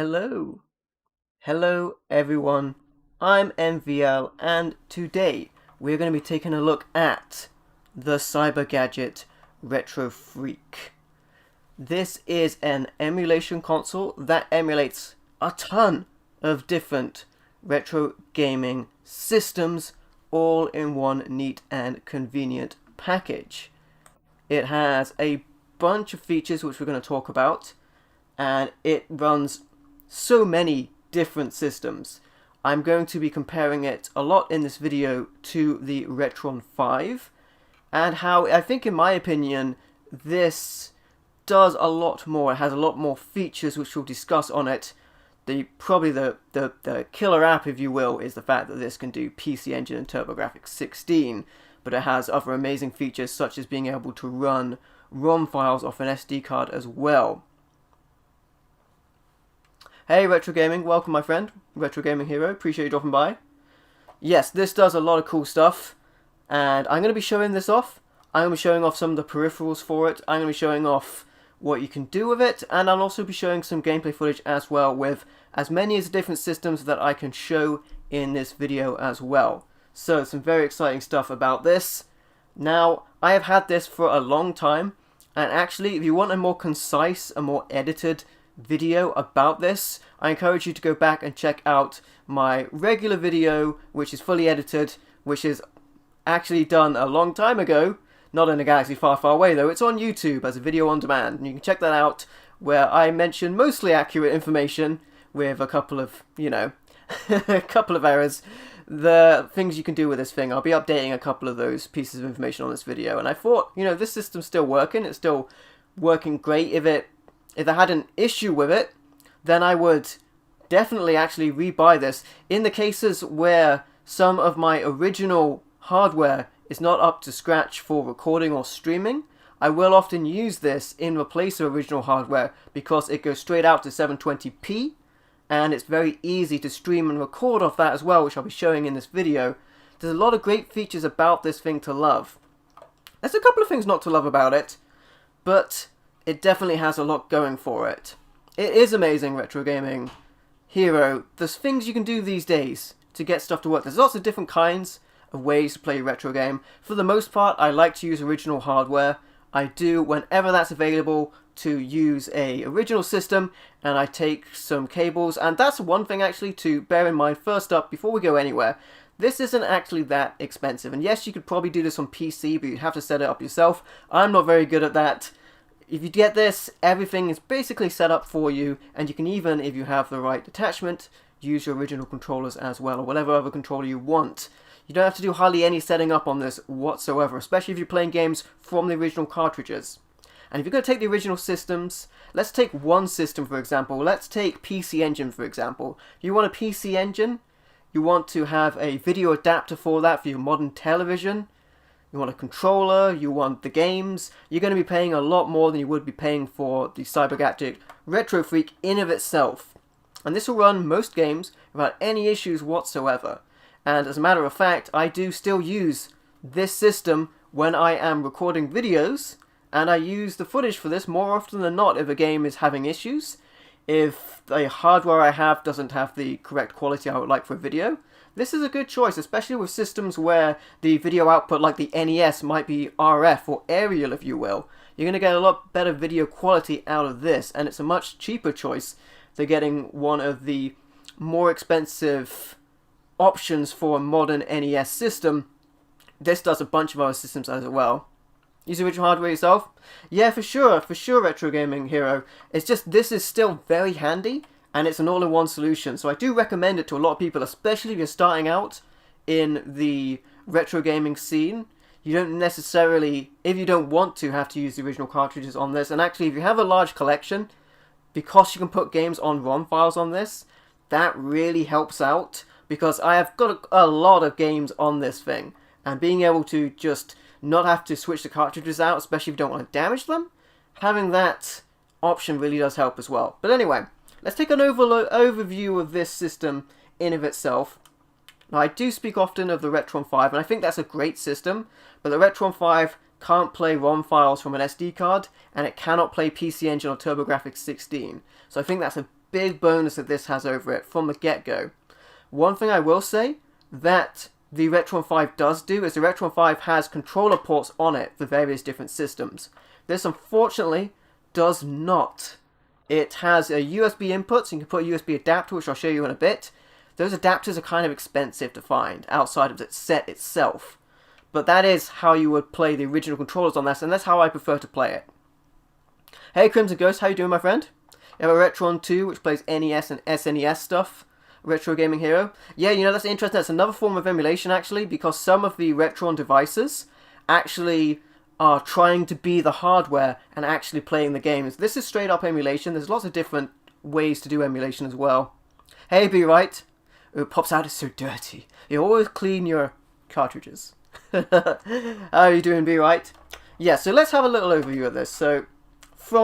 Hello. Hello everyone. I'm MVL and today we're going to be taking a look at the cyber gadget RetroFreak. This is an emulation console that emulates a ton of different retro gaming systems all in one neat and convenient package. It has a bunch of features which we're going to talk about, and it runs so many different systems. I'm going to be comparing it a lot in this video to the RetroN 5 and how I think, in my opinion, this does a lot more. It has a lot more features which we'll discuss on it. Probably the killer app, if you will, is the fact that this can do PC Engine and turbografx 16, but it has other amazing features such as being able to run ROM files off an SD card as well. Hey Retro Gaming, welcome my friend, Retro Gaming Hero, appreciate you dropping by. Yes, this does a lot of cool stuff, and I'm going to be showing this off. I'm going to be showing off some of the peripherals for it, I'm going to be showing off what you can do with it, and I'll also be showing some gameplay footage as well with as many as the different systems that I can show in this video as well. So, some very exciting stuff about this. Now, I have had this for a long time, and actually, if you want a more concise, a more edited video about this, I encourage you to go back and check out my regular video, which is fully edited, which is actually done a long time ago, not in a galaxy far, far away though. It's on YouTube as a video on demand, and you can check that out, where I mention mostly accurate information with a couple of, a couple of errors. The things you can do with this thing, I'll be updating a couple of those pieces of information on this video, and I thought, this system's still working, it's still working great. If I had an issue with it, then I would definitely actually rebuy this. In the cases where some of my original hardware is not up to scratch for recording or streaming, I will often use this in place of original hardware because it goes straight out to 720p, and it's very easy to stream and record off that as well, which I'll be showing in this video. There's a lot of great features about this thing to love. There's a couple of things not to love about it, but it definitely has a lot going for it. It is amazing, Retro Gaming Hero. There's things you can do these days to get stuff to work. There's lots of different kinds of ways to play a retro game. For the most part, I like to use original hardware. I do, whenever that's available, to use a original system, and I take some cables. And that's one thing actually to bear in mind first up before we go anywhere. This isn't actually that expensive. And yes, you could probably do this on PC, but you'd have to set it up yourself. I'm not very good at that. If you get this, everything is basically set up for you, and you can even, if you have the right attachment, use your original controllers as well, or whatever other controller you want. You don't have to do hardly any setting up on this whatsoever, especially if you're playing games from the original cartridges. And if you're going to take the original systems, let's take one system for example. Let's take PC Engine for example. You want a PC Engine, you want to have a video adapter for that for your modern television, you want a controller, you want the games, you're going to be paying a lot more than you would be paying for the cyber gadget RetroFreak in of itself. And this will run most games without any issues whatsoever. And as a matter of fact, I do still use this system when I am recording videos, and I use the footage for this more often than not if a game is having issues. If the hardware I have doesn't have the correct quality I would like for a video, this is a good choice, especially with systems where the video output, like the NES, might be RF or aerial, if you will. You're going to get a lot better video quality out of this, and it's a much cheaper choice than getting one of the more expensive options for a modern NES system. This does a bunch of other systems as well. Use original hardware yourself? Yeah, for sure, Retro Gaming Hero. It's just, this is still very handy, and it's an all-in-one solution, so I do recommend it to a lot of people, especially if you're starting out in the retro gaming scene. You don't necessarily, if you don't want to, have to use the original cartridges on this, and actually if you have a large collection, because you can put games on ROM files on this, that really helps out, because I have got a lot of games on this thing, and being able to just not have to switch the cartridges out, especially if you don't want to damage them, having that option really does help as well. But anyway, let's take an overview of this system in of itself. Now, I do speak often of the RetroN 5, and I think that's a great system, but the RetroN 5 can't play ROM files from an SD card, and it cannot play PC Engine or turbografx 16. So I think that's a big bonus that this has over it from the get-go. One thing I will say that the RetroN 5 does do is the RetroN 5 has controller ports on it for various different systems. This unfortunately does not. It has a USB input, so you can put a USB adapter, which I'll show you in a bit. Those adapters are kind of expensive to find outside of the set itself. But that is how you would play the original controllers on this, and that's how I prefer to play it. Hey Crimson Ghost, how you doing, my friend? You have a RetroN 2, which plays NES and SNES stuff. Retro Gaming Hero. Yeah, you know, that's interesting. That's another form of emulation, actually, because some of the RetroN devices actually are trying to be the hardware and actually playing the games. This is straight up emulation. There's lots of different ways to do emulation as well. Hey, Be Right. Oh, it pops out, it's so dirty. You always clean your cartridges. How are you doing, Be Right? Yeah, so let's have a little overview of this. So,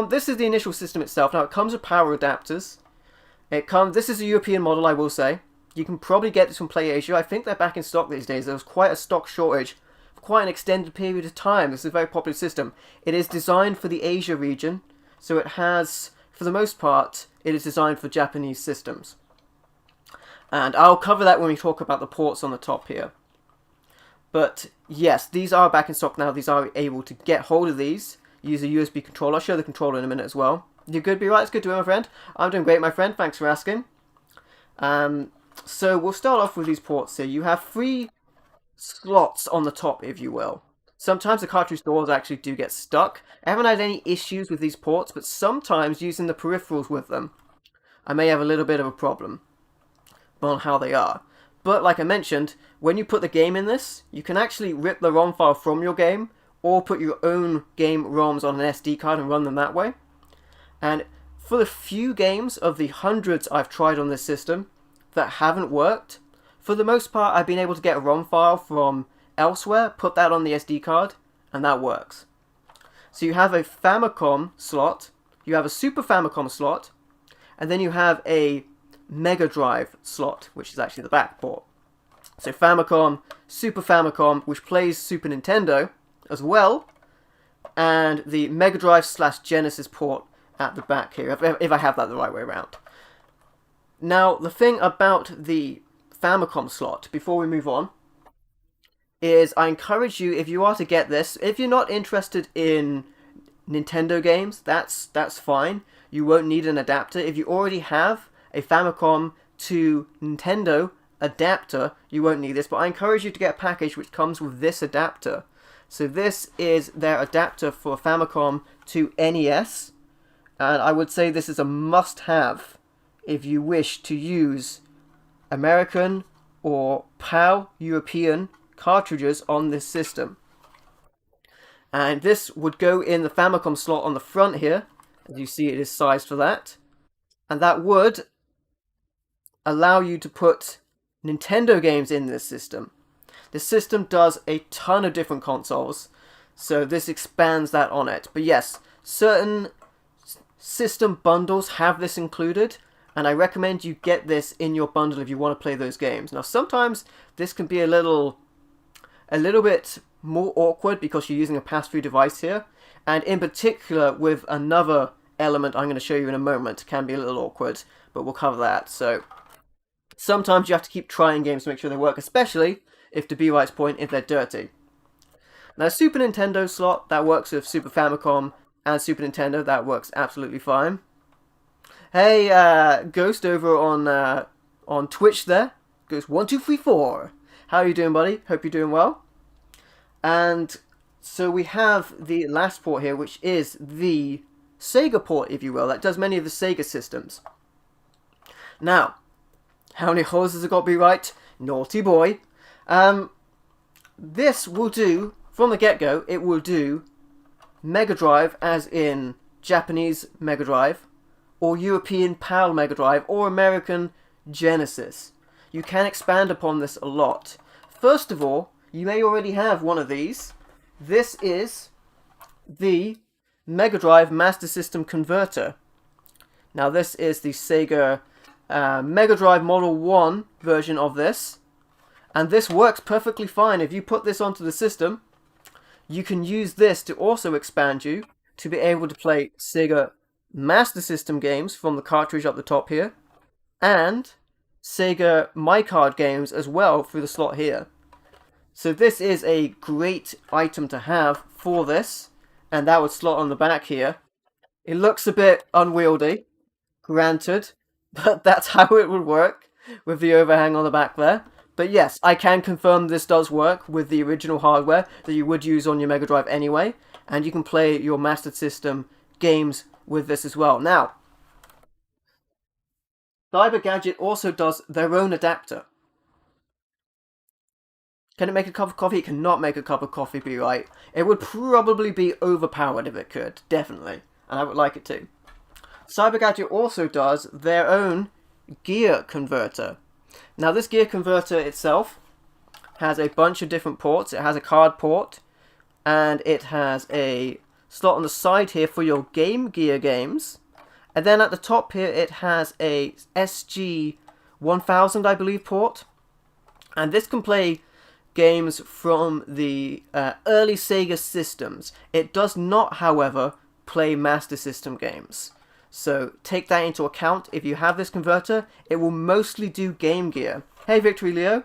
this is the initial system itself. Now, it comes with power adapters. This is a European model, I will say. You can probably get this from PlayAsia. I think they're back in stock these days. There was quite a stock shortage for quite an extended period of time. This is a very popular system. It is designed for the Asia region, so it has, for the most part, it is designed for Japanese systems. And I'll cover that when we talk about the ports on the top here. But yes, these are back in stock now. These are able to get hold of these. Use a USB controller. I'll show the controller in a minute as well. You good, Be Right? It's good to hear, my friend. I'm doing great, my friend. Thanks for asking. So we'll start off with these ports here. You have 3 slots on the top, if you will. Sometimes the cartridge doors actually do get stuck. I haven't had any issues with these ports, but sometimes using the peripherals with them, I may have a little bit of a problem on how they are. But like I mentioned, when you put the game in this, you can actually rip the ROM file from your game, or put your own game ROMs on an SD card and run them that way. And for the few games of the hundreds I've tried on this system that haven't worked, for the most part I've been able to get a ROM file from elsewhere, put that on the SD card, and that works. So you have a Famicom slot, you have a Super Famicom slot, and then you have a Mega Drive slot, which is actually the back port. So Famicom, Super Famicom, which plays Super Nintendo as well, and the Mega Drive / Genesis port at the back here, if I have that the right way around. Now, the thing about the Famicom slot, before we move on, is I encourage you, if you are to get this, if you're not interested in Nintendo games, that's fine. You won't need an adapter. If you already have a Famicom to Nintendo adapter, you won't need this, but I encourage you to get a package which comes with this adapter. So this is their adapter for Famicom to NES. And I would say this is a must-have if you wish to use American or PAL European cartridges on this system. And this would go in the Famicom slot on the front here. As you see, it is sized for that. And that would allow you to put Nintendo games in this system. This system does a ton of different consoles, so this expands that on it. But yes, certain system bundles have this included, and I recommend you get this in your bundle if you want to play those games. Now, sometimes this can be a little bit more awkward because you're using a pass-through device here, and in particular with another element I'm going to show you in a moment can be a little awkward, but we'll cover that. So sometimes you have to keep trying games to make sure they work, especially if, to Be Right's point, if they're dirty. Now, Super Nintendo slot, that works with Super Famicom and Super Nintendo, that works absolutely fine. Hey, Ghost over on Twitch there, Ghost1234. How are you doing, buddy? Hope you're doing well. And so we have the last port here, which is the Sega port, if you will. That does many of the Sega systems. Now, how many holes has it got, Be Right? Naughty boy. This will do, from the get-go, it will do Mega Drive, as in Japanese Mega Drive, or European PAL Mega Drive, or American Genesis. You can expand upon this a lot. First of all, you may already have one of these. This is the Mega Drive Master System Converter. Now this is the Sega Mega Drive Model 1 version of this. And this works perfectly fine. If you put this onto the system, you can use this to also expand you to be able to play Sega Master System games from the cartridge up the top here, and Sega My Card games as well through the slot here. So this is a great item to have for this, and that would slot on the back here. It looks a bit unwieldy, granted, but that's how it would work with the overhang on the back there. But yes, I can confirm this does work with the original hardware that you would use on your Mega Drive anyway, and you can play your Master System games with this as well. Now, Cyber Gadget also does their own adapter. Can it make a cup of coffee? It cannot make a cup of coffee, be right. It would probably be overpowered if it could, definitely. And I would like it to. Cyber Gadget also does their own gear converter. Now this gear converter itself has a bunch of different ports. It has a card port, and it has a slot on the side here for your Game Gear games. And then at the top here it has a SG-1000, I believe, port. And this can play games from the early Sega systems. It does not, however, play Master System games. So take that into account. If you have this converter, it will mostly do Game Gear. Hey Victory Leo.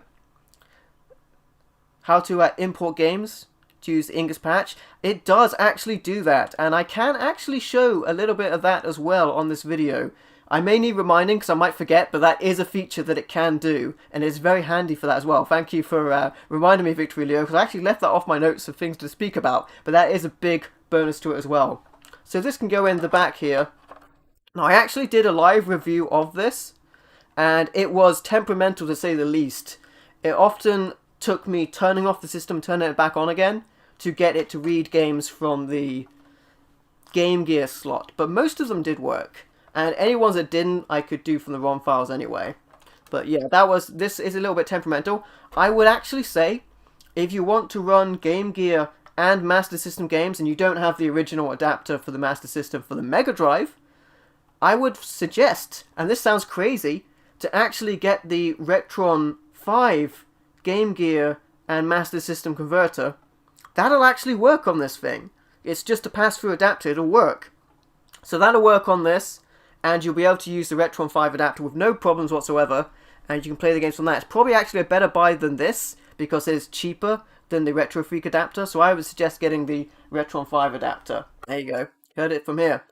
How to import games to use the Ingus patch. It does actually do that, and I can actually show a little bit of that as well on this video. I may need reminding because I might forget, but that is a feature that it can do, and it's very handy for that as well. Thank you for reminding me, Victory Leo, because I actually left that off my notes of things to speak about, but that is a big bonus to it as well. So this can go in the back here. Now, I actually did a live review of this, and it was temperamental to say the least. It often took me turning off the system, turning it back on again, to get it to read games from the Game Gear slot, but most of them did work. And any ones that didn't, I could do from the ROM files anyway. But yeah, this is a little bit temperamental. I would actually say, if you want to run Game Gear and Master System games, and you don't have the original adapter for the Master System for the Mega Drive, I would suggest, and this sounds crazy, to actually get the RetroN 5 Game Gear and Master System converter. That'll actually work on this thing. It's just a pass-through adapter, it'll work. So that'll work on this, and you'll be able to use the RetroN 5 adapter with no problems whatsoever, and you can play the games from that. It's probably actually a better buy than this, because it's cheaper than the RetroFreak adapter, so I would suggest getting the RetroN 5 adapter. There you go. Heard it from here.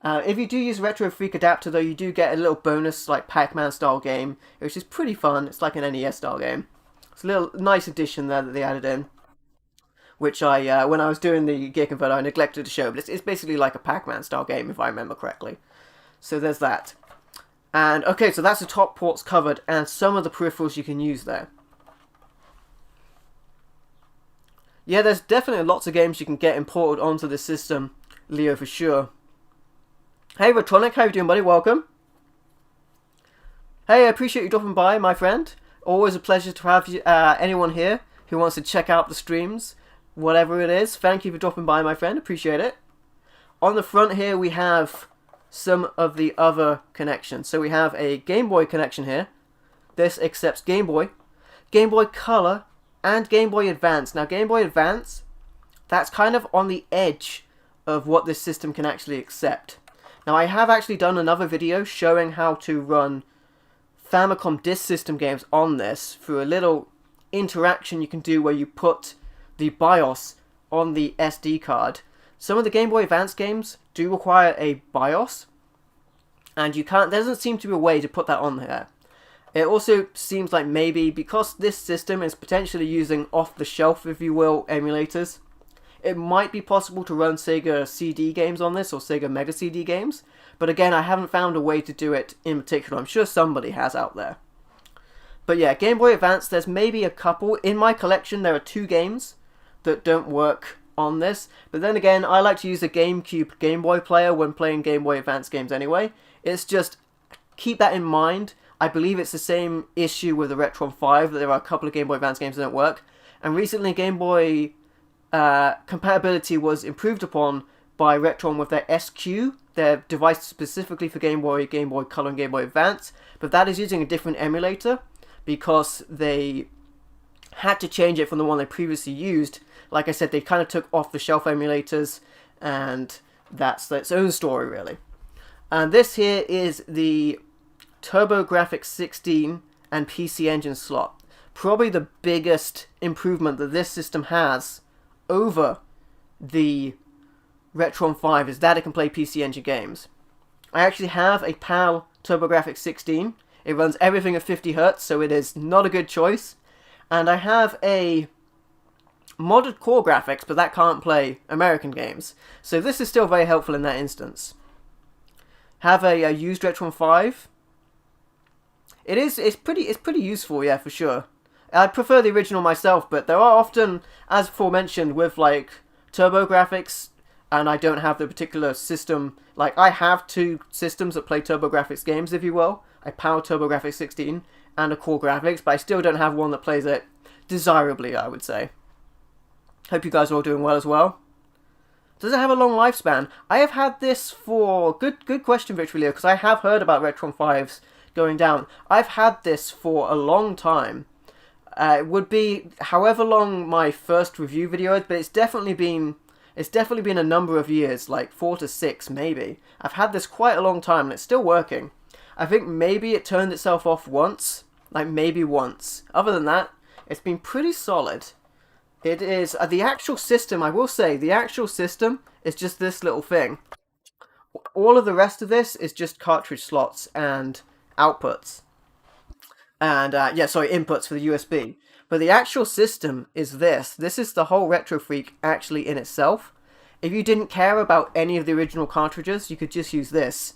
If you do use RetroFreak adapter, though, you do get a little bonus, like Pac-Man style game, which is pretty fun. It's like an NES style game. It's a little nice addition there that they added in, which when I was doing the gear converter, I neglected to show, but it's basically like a Pac-Man style game, if I remember correctly. So there's that. And okay, so that's the top ports covered, and some of the peripherals you can use there. Yeah, there's definitely lots of games you can get imported onto the system, Leo, for sure. Hey Retronic, how you doing, buddy? Welcome. Hey, I appreciate you dropping by, my friend. Always a pleasure to have you, anyone here who wants to check out the streams, whatever it is. Thank you for dropping by, my friend. Appreciate it. On the front here, we have some of the other connections. So we have a Game Boy connection here. This accepts Game Boy, Game Boy Color, and Game Boy Advance. Now, Game Boy Advance, that's kind of on the edge of what this system can actually accept. Now, I have actually done another video showing how to run Famicom disk system games on this through a little interaction you can do where you put the BIOS on the SD card. Some of the Game Boy Advance games do require a BIOS, and there doesn't seem to be a way to put that on there. It also seems like maybe because this system is potentially using off-the-shelf, if you will, emulators, it might be possible to run Sega CD games on this, or Sega Mega CD games, but again, I haven't found a way to do it in particular. I'm sure somebody has out there. But yeah, Game Boy Advance, there's maybe a couple. In my collection, there are 2 games that don't work on this, but then again, I like to use a GameCube Game Boy player when playing Game Boy Advance games anyway. It's just, keep that in mind. I believe it's the same issue with the RetroN 5, that there are a couple of Game Boy Advance games that don't work, and recently Game Boy compatibility was improved upon by RetroN with their SQ, their device specifically for Game Boy Color and Game Boy Advance, but that is using a different emulator because they had to change it from the one they previously used. Like I said, they kind of took off-the-shelf emulators, and that's its own story, really. And this here is the TurboGrafx 16 and PC Engine slot. Probably the biggest improvement that this system has over the RetroN 5 is that it can play PC Engine games. I actually have a PAL TurboGrafx 16. It runs everything at 50 Hz, so it is not a good choice. And I have a modded core graphics, but that can't play American games. So this is still very helpful in that instance. Have a used RetroN 5. It's pretty useful, yeah, for sure. I prefer the original myself, but there are often, as aforementioned, with like TurboGrafx, and I don't have the particular system. Like, I have two systems that play TurboGrafx games, if you will. I power TurboGrafx 16 and a core graphics, but I still don't have one that plays it desirably, I would say. Hope you guys are all doing well as well. Does it have a long lifespan? I have had this for... Good question, Victor Leo, because I have heard about RetroN 5s going down. I've had this for a long time. It would be however long my first review video is, but it's definitely been a number of years, like 4 to 6 maybe. I've had this quite a long time and it's still working. I think maybe it turned itself off once, like maybe once. Other than that, it's been pretty solid. It is, the actual system, I will say, the actual system is just this little thing. All of the rest of this is just cartridge slots and outputs. And, inputs for the USB. But the actual system is this. This is the whole RetroFreak actually in itself. If you didn't care about any of the original cartridges, you could just use this.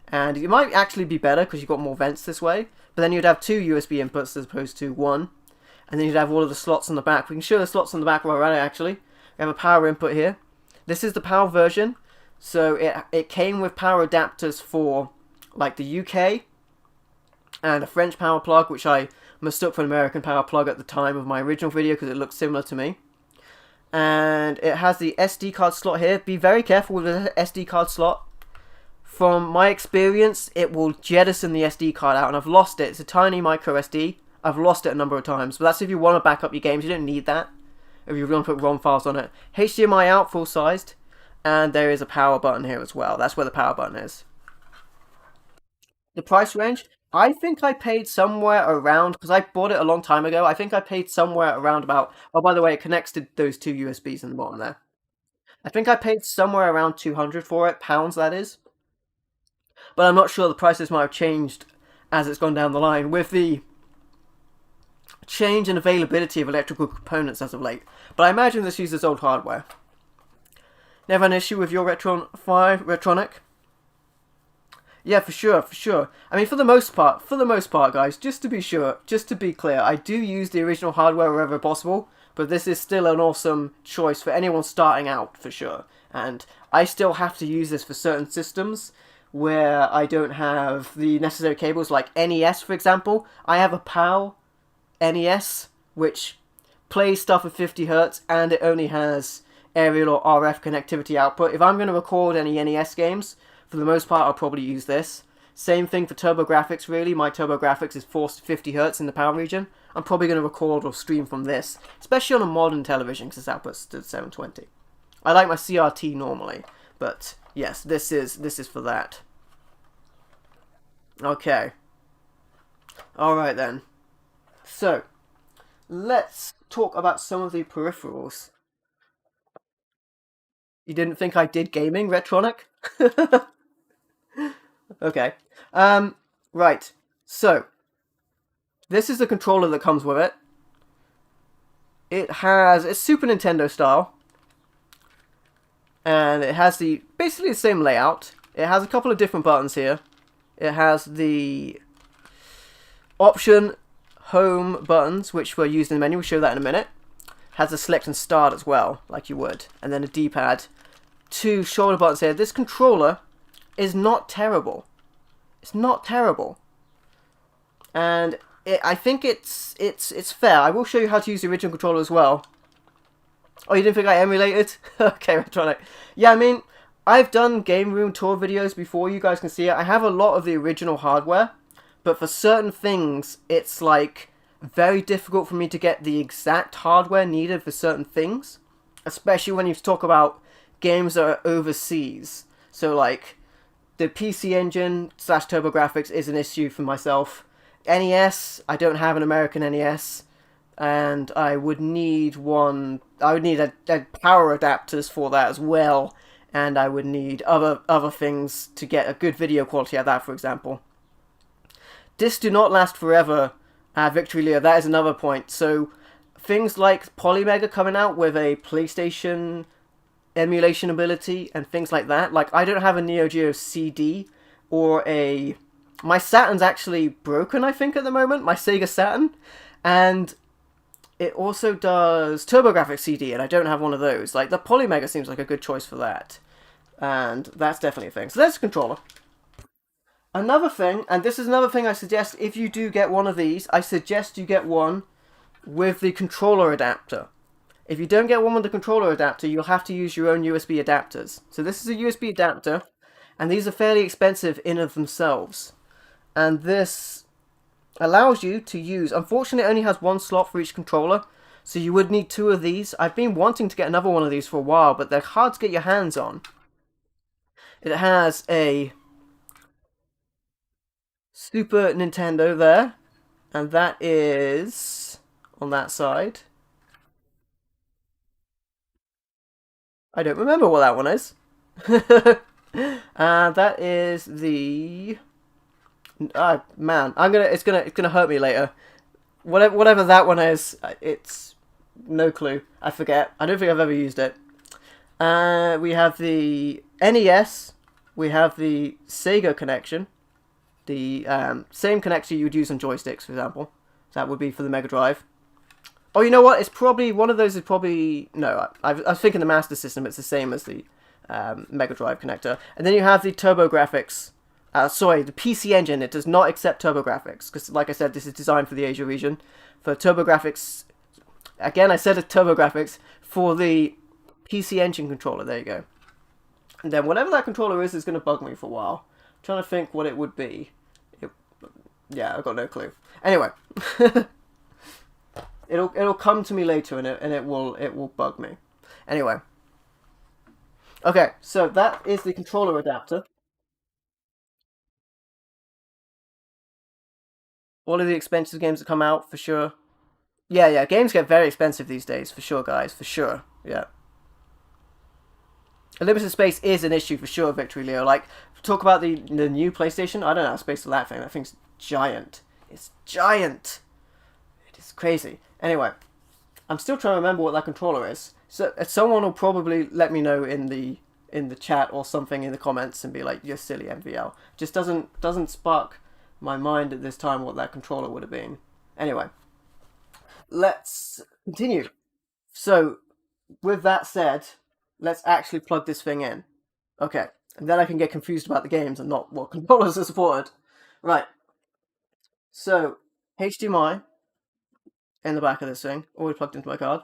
And it might actually be better because you've got more vents this way. But then you'd have 2 USB inputs as opposed to 1. And then you'd have all of the slots on the back. We can show the slots on the back while we're at it, actually. We have a power input here. This is the PAL version. So it came with power adapters for, like, the UK. And a French power plug, which I mistook for an American power plug at the time of my original video because it looked similar to me. And it has the SD card slot here. Be very careful with the SD card slot. From my experience, it will jettison the SD card out, and I've lost it. It's a tiny micro SD. I've lost it a number of times, but that's if you want to back up your games. You don't need that if you want to put ROM files on it. HDMI out, full-sized, and there is a power button here as well. That's where the power button is. The price range, I think I paid somewhere around, because I bought it a long time ago, I think I paid somewhere around about, oh, by the way, it connects to those 2 USBs in the bottom there. I think I paid somewhere around 200 for it, pounds that is. But I'm not sure, the prices might have changed as it's gone down the line with the change in availability of electrical components as of late. But I imagine this uses old hardware. Never an issue with your RetroN 5, RetroNic? Yeah, for sure. I mean, for the most part, guys, just to be sure, just to be clear, I do use the original hardware wherever possible, but this is still an awesome choice for anyone starting out, for sure. And I still have to use this for certain systems where I don't have the necessary cables, like NES, for example. I have a PAL NES, which plays stuff at 50 Hz, and it only has aerial or RF connectivity output. If I'm going to record any NES games, for the most part, I'll probably use this. Same thing for TurboGrafx, really. My TurboGrafx is forced to 50 Hz in the PAL region. I'm probably going to record or stream from this, especially on a modern television, because this output's to 720. I like my CRT normally, but yes, this is for that. Okay. Alright then. So, let's talk about some of the peripherals. You didn't think I did gaming, RetroNic? Okay. Right. So, this is the controller that comes with it. It's Super Nintendo style. And it has basically the same layout. It has a couple of different buttons here. It has the option home buttons, which were used in the menu. We'll show that in a minute. Has a select and start as well, like you would. And then a D-pad. 2 shoulder buttons here. This controller is not terrible. It's not terrible. And I think it's fair. I will show you how to use the original controller as well. Oh, you didn't think I emulated? Okay, RetroNic. Yeah, I mean, I've done game room tour videos before, you guys can see it. I have a lot of the original hardware, but for certain things, it's like very difficult for me to get the exact hardware needed for certain things. Especially when you talk about games that are overseas. So like, the PC Engine / turbografx is an issue for myself. NES, I don't have an American NES, and I would need one. I would need a power adapters for that as well, and I would need other things to get a good video quality out of that, for example. Discs do not last forever at Victory Leo. That is another point. So things like Polymega coming out with a PlayStation emulation ability and things like that. Like, I don't have a Neo Geo CD or a... My Saturn's actually broken, I think, at the moment. My Sega Saturn. And it also does TurboGrafx CD, and I don't have one of those. Like, the Polymega seems like a good choice for that. And that's definitely a thing. So there's a controller. Another thing, and this is another thing I suggest if you do get one of these, I suggest you get one with the controller adapter. If you don't get one with the controller adapter, you'll have to use your own USB adapters. So this is a USB adapter, and these are fairly expensive in of themselves. And this allows you to use... Unfortunately, it only has one slot for each controller, so you would need two of these. I've been wanting to get another one of these for a while, but they're hard to get your hands on. It has a Super Nintendo there, and that is on that side. I don't remember what that one is. That is the... man, it's gonna hurt me later. Whatever that one is, it's no clue. I forget. I don't think I've ever used it. We have the NES. We have the Sega connection. The same connector you would use on joysticks, for example. That would be for the Mega Drive. Oh, you know what? It's probably... One of those is probably... No, I was thinking the Master System. It's the same as the Mega Drive connector. And then you have the TurboGrafx. Sorry, the PC Engine. It does not accept TurboGrafx. Because, like I said, this is designed for the Asia region. For TurboGrafx... Again, I said a TurboGrafx. For the PC Engine controller. There you go. And then whatever that controller is going to bug me for a while. I'm trying to think what it would be. Yeah, I've got no clue. Anyway. It'll come to me later, and it will bug me. Anyway. Okay, so that is the controller adapter. All of the expensive games that come out, for sure. Yeah, games get very expensive these days, for sure, guys, for sure. Yeah. A limited space is an issue for sure, Victory Leo. Like, talk about the new PlayStation. I don't know how space for that thing. That thing's giant. It's giant. It is crazy. Anyway, I'm still trying to remember what that controller is. So someone will probably let me know in the chat or something in the comments and be like, "You're silly, MVL." Just doesn't spark my mind at this time what that controller would have been. Anyway, let's continue. So, with that said, let's actually plug this thing in. Okay, and then I can get confused about the games and not what controllers are supported. Right. So, HDMI in the back of this thing, already plugged into my card.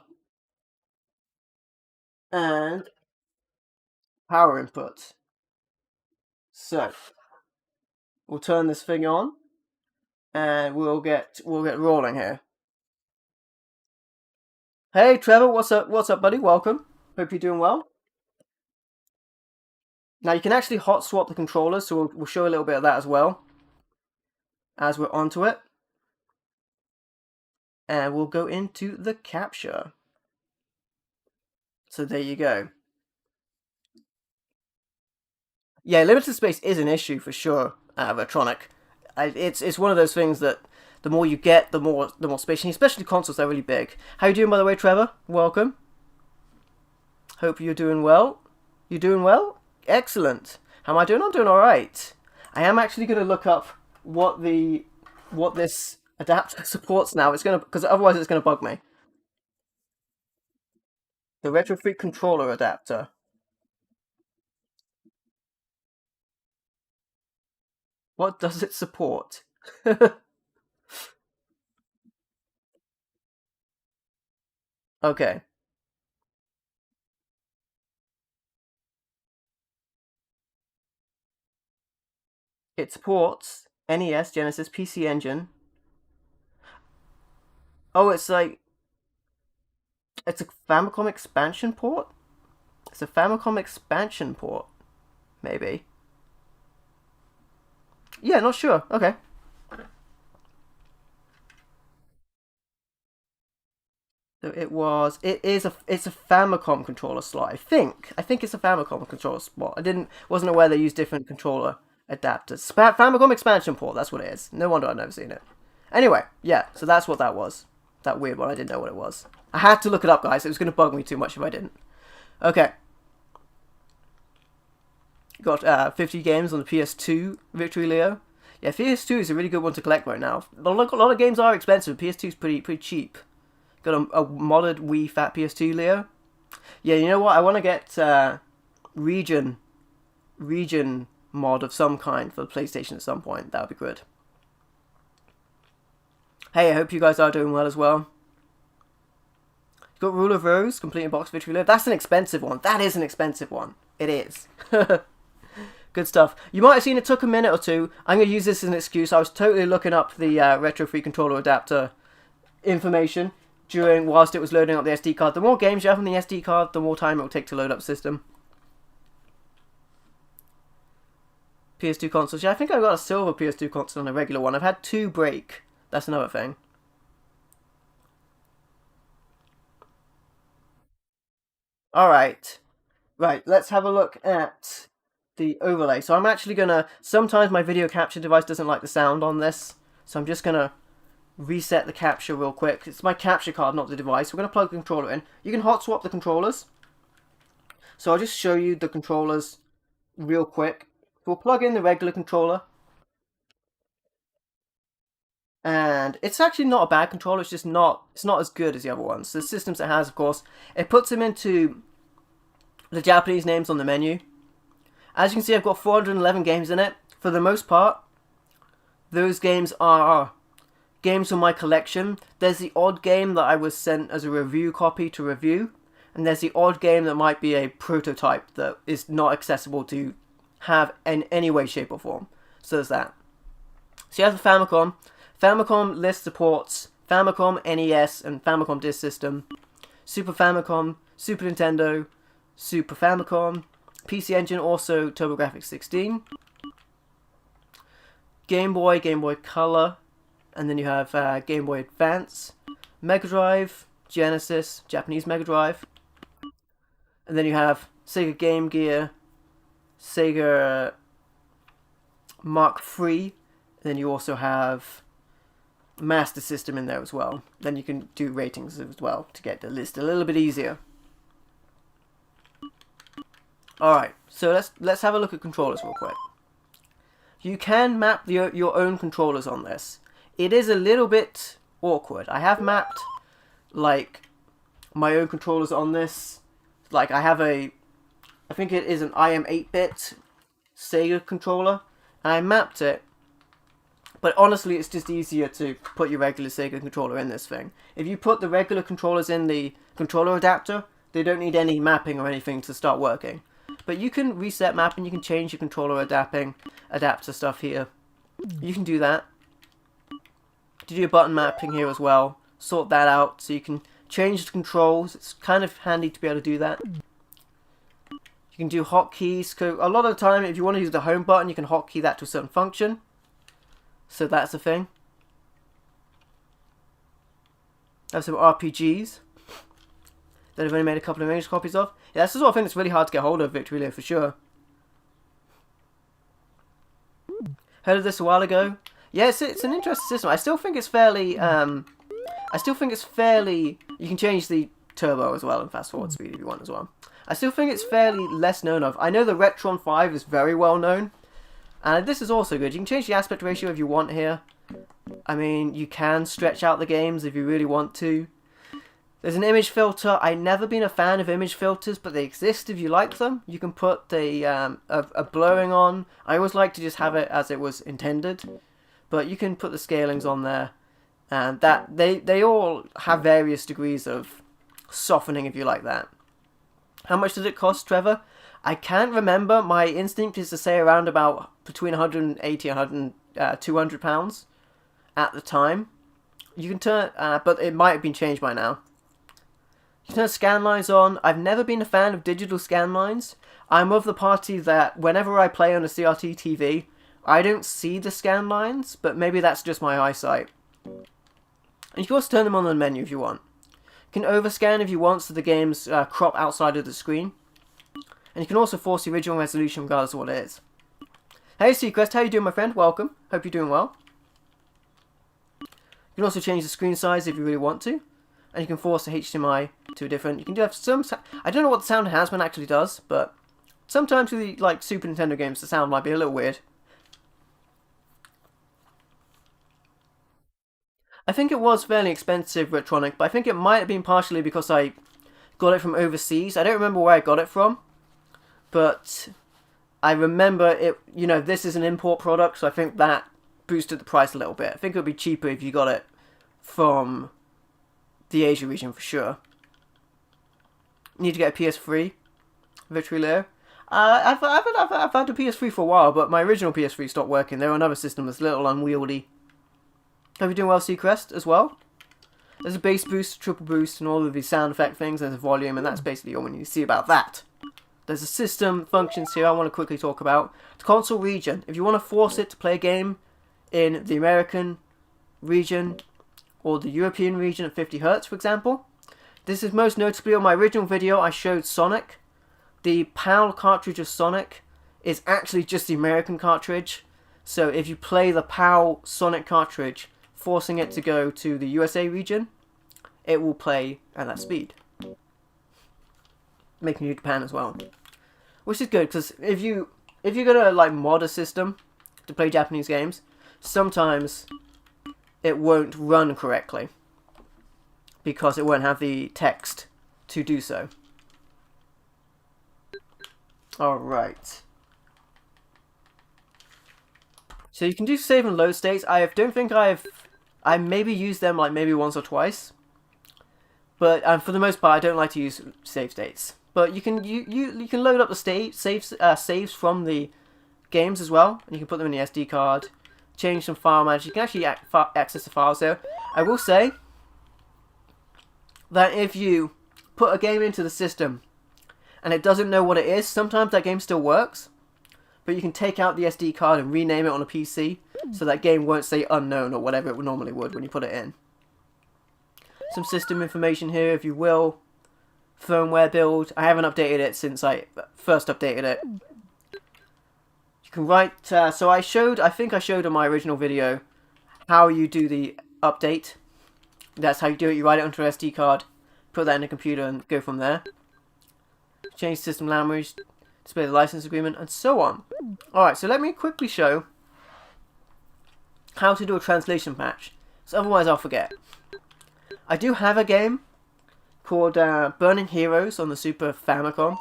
And power input. So, we'll turn this thing on, and we'll get rolling here. Hey Trevor, what's up? What's up, buddy? Welcome. Hope you're doing well. Now you can actually hot swap the controllers, so we'll show a little bit of that as well as we're onto it. And we'll go into the capture. So there you go. Yeah, limited space is an issue for sure at RetroN. It's one of those things that the more you get, the more space, and especially consoles, they're really big. How you doing, by the way, Trevor? Welcome. Hope you're doing well. You doing well? Excellent. How am I doing? I'm doing all right. I am actually going to look up what this adapter supports now. It's gonna, because otherwise it's gonna bug me. The RetroFreak controller adapter. What does it support? Okay. It supports NES, Genesis, PC Engine. Oh, it's a Famicom expansion port? It's a Famicom expansion port, maybe. Yeah, not sure. Okay. So it's a Famicom controller slot. I think it's a Famicom controller slot. Wasn't aware they use different controller adapters. Famicom expansion port. That's what it is. No wonder I've never seen it. Anyway, yeah. So that's what that was. That weird one. I didn't know what it was. I had to look it up, guys. It was going to bug me too much if I didn't. Okay. Got 50 games on the PS2 Victory Leo. Yeah, PS2 is a really good one to collect right now. A lot of games are expensive. PS2 is pretty cheap. Got a modded Wii Fat PS2 Leo. Yeah, you know what? I want to get region mod of some kind for the PlayStation at some point. That would be good. Hey, I hope you guys are doing well as well. Got Rule of Rose, completing box Victory Leo. That's an expensive one. That is an expensive one. It is. Good stuff. You might have seen it took a minute or two. I'm going to use this as an excuse. I was totally looking up the Retro Free controller adapter information whilst it was loading up the SD card. The more games you have on the SD card, the more time it will take to load up the system. PS2 consoles. Yeah, I think I got a silver PS2 console and a regular one. I've had 2 break. That's another thing. Alright. Right, let's have a look at the overlay. So I'm actually going to... Sometimes my video capture device doesn't like the sound on this. So I'm just going to reset the capture real quick. It's my capture card, not the device. We're going to plug the controller in. You can hot swap the controllers. So I'll just show you the controllers real quick. We'll plug in the regular controller. And it's actually not a bad controller, it's not as good as the other ones. The systems it has, of course, it puts them into the Japanese names on the menu. As you can see, I've got 411 games in it. For the most part, those games are games from my collection. There's the odd game that I was sent as a review copy to review, and there's the odd game that might be a prototype that is not accessible to have in any way, shape, or form. So there's that. So you have the Famicom. Famicom list supports Famicom, NES, and Famicom Disk System, Super Famicom, Super Nintendo, Super Famicom, PC Engine, also TurboGrafx 16, Game Boy, Game Boy Color, and then you have Game Boy Advance, Mega Drive, Genesis, Japanese Mega Drive, and then you have Sega Game Gear, Sega Mark III, and then you also have Master System in there as well. Then you can do ratings as well to get the list a little bit easier. Alright, so let's have a look at controllers real quick. You can map your own controllers on this. It is a little bit awkward. I have mapped like my own controllers on this. Like I think it is an IM 8-bit Sega controller, and I mapped it. But honestly, it's just easier to put your regular Sega controller in this thing. If you put the regular controllers in the controller adapter, they don't need any mapping or anything to start working. But you can reset mapping, you can change your controller adapter stuff here. You can do that. Do your button mapping here as well. Sort that out so you can change the controls. It's kind of handy to be able to do that. You can do hotkeys. A lot of the time, if you want to use the home button, you can hotkey that to a certain function. So that's the thing. I have some RPGs that I've only made a couple of English copies of. Yeah, that's the sort of thing that's really hard to get hold of, Victory Leo, for sure. Heard of this a while ago. Yeah, it's an interesting system. I still think it's fairly. You can change the turbo as well and fast forward speed if you want as well. I still think it's fairly less known of. I know the RetroN 5 is very well known. And this is also good. You can change the aspect ratio if you want here. I mean, you can stretch out the games if you really want to. There's an image filter. I've never been a fan of image filters, but they exist if you like them. You can put a blurring on. I always like to just have it as it was intended. But you can put the scalings on there. And that they all have various degrees of softening if you like that. How much does it cost, Trevor? I can't remember. My instinct is to say around about between 180 and 200 pounds at the time. You can turn, but it might have been changed by now. You can turn scan lines on. I've never been a fan of digital scan lines. I'm of the party that whenever I play on a CRT TV, I don't see the scan lines, but maybe that's just my eyesight. And you can also turn them on the menu if you want. You can overscan if you want, so the games crop outside of the screen. And you can also force the original resolution regardless of what it is. Hey Seacrest, how you doing my friend? Welcome. Hope you're doing well. You can also change the screen size if you really want to. And you can force the HDMI to a different... You can do have some... I don't know what the sound enhancement actually does, but sometimes with the, like, Super Nintendo games, the sound might be a little weird. I think it was fairly expensive, RetroN, but I think it might have been partially because I got it from overseas. I don't remember where I got it from, but I remember it, you know, this is an import product, so I think that boosted the price a little bit. I think it would be cheaper if you got it from the Asia region for sure. You need to get a PS3, Victory Leo. I've had a PS3 for a while, but my original PS3 stopped working. They're on another system that's a little unwieldy. Hope you're doing well, Seacrest, as well. There's a bass boost, triple boost, and all of these sound effect things. There's a volume, and that's basically all we need to see about that. There's a system functions here I want to quickly talk about. The console region. If you want to force it to play a game in the American region or the European region at 50 Hz, for example. This is most notably on my original video I showed Sonic. The PAL cartridge of Sonic is actually just the American cartridge. So if you play the PAL Sonic cartridge, forcing it to go to the USA region, it will play at that speed. Making you Japan as well. Which is good, because if you're gonna like mod a system to play Japanese games, sometimes it won't run correctly. Because it won't have the text to do so. Alright. So you can do save and load states. I don't think I maybe used them like maybe once or twice. But for the most part I don't like to use save states. But you can load up the saves from the games as well. And you can put them in the SD card. Change some file managers. You can actually access the files there. I will say that if you put a game into the system and it doesn't know what it is, sometimes that game still works. But you can take out the SD card and rename it on a PC, so that game won't say unknown or whatever it normally would when you put it in. Some system information here, if you will. Firmware build. I haven't updated it since I first updated it. You can write... so I think I showed on my original video how you do the update. That's how you do it. You write it onto an SD card, put that in a computer and go from there. Change system language, display the license agreement, and so on. Alright, so let me quickly show how to do a translation patch, so otherwise I'll forget. I do have a game called Burning Heroes on the Super Famicom,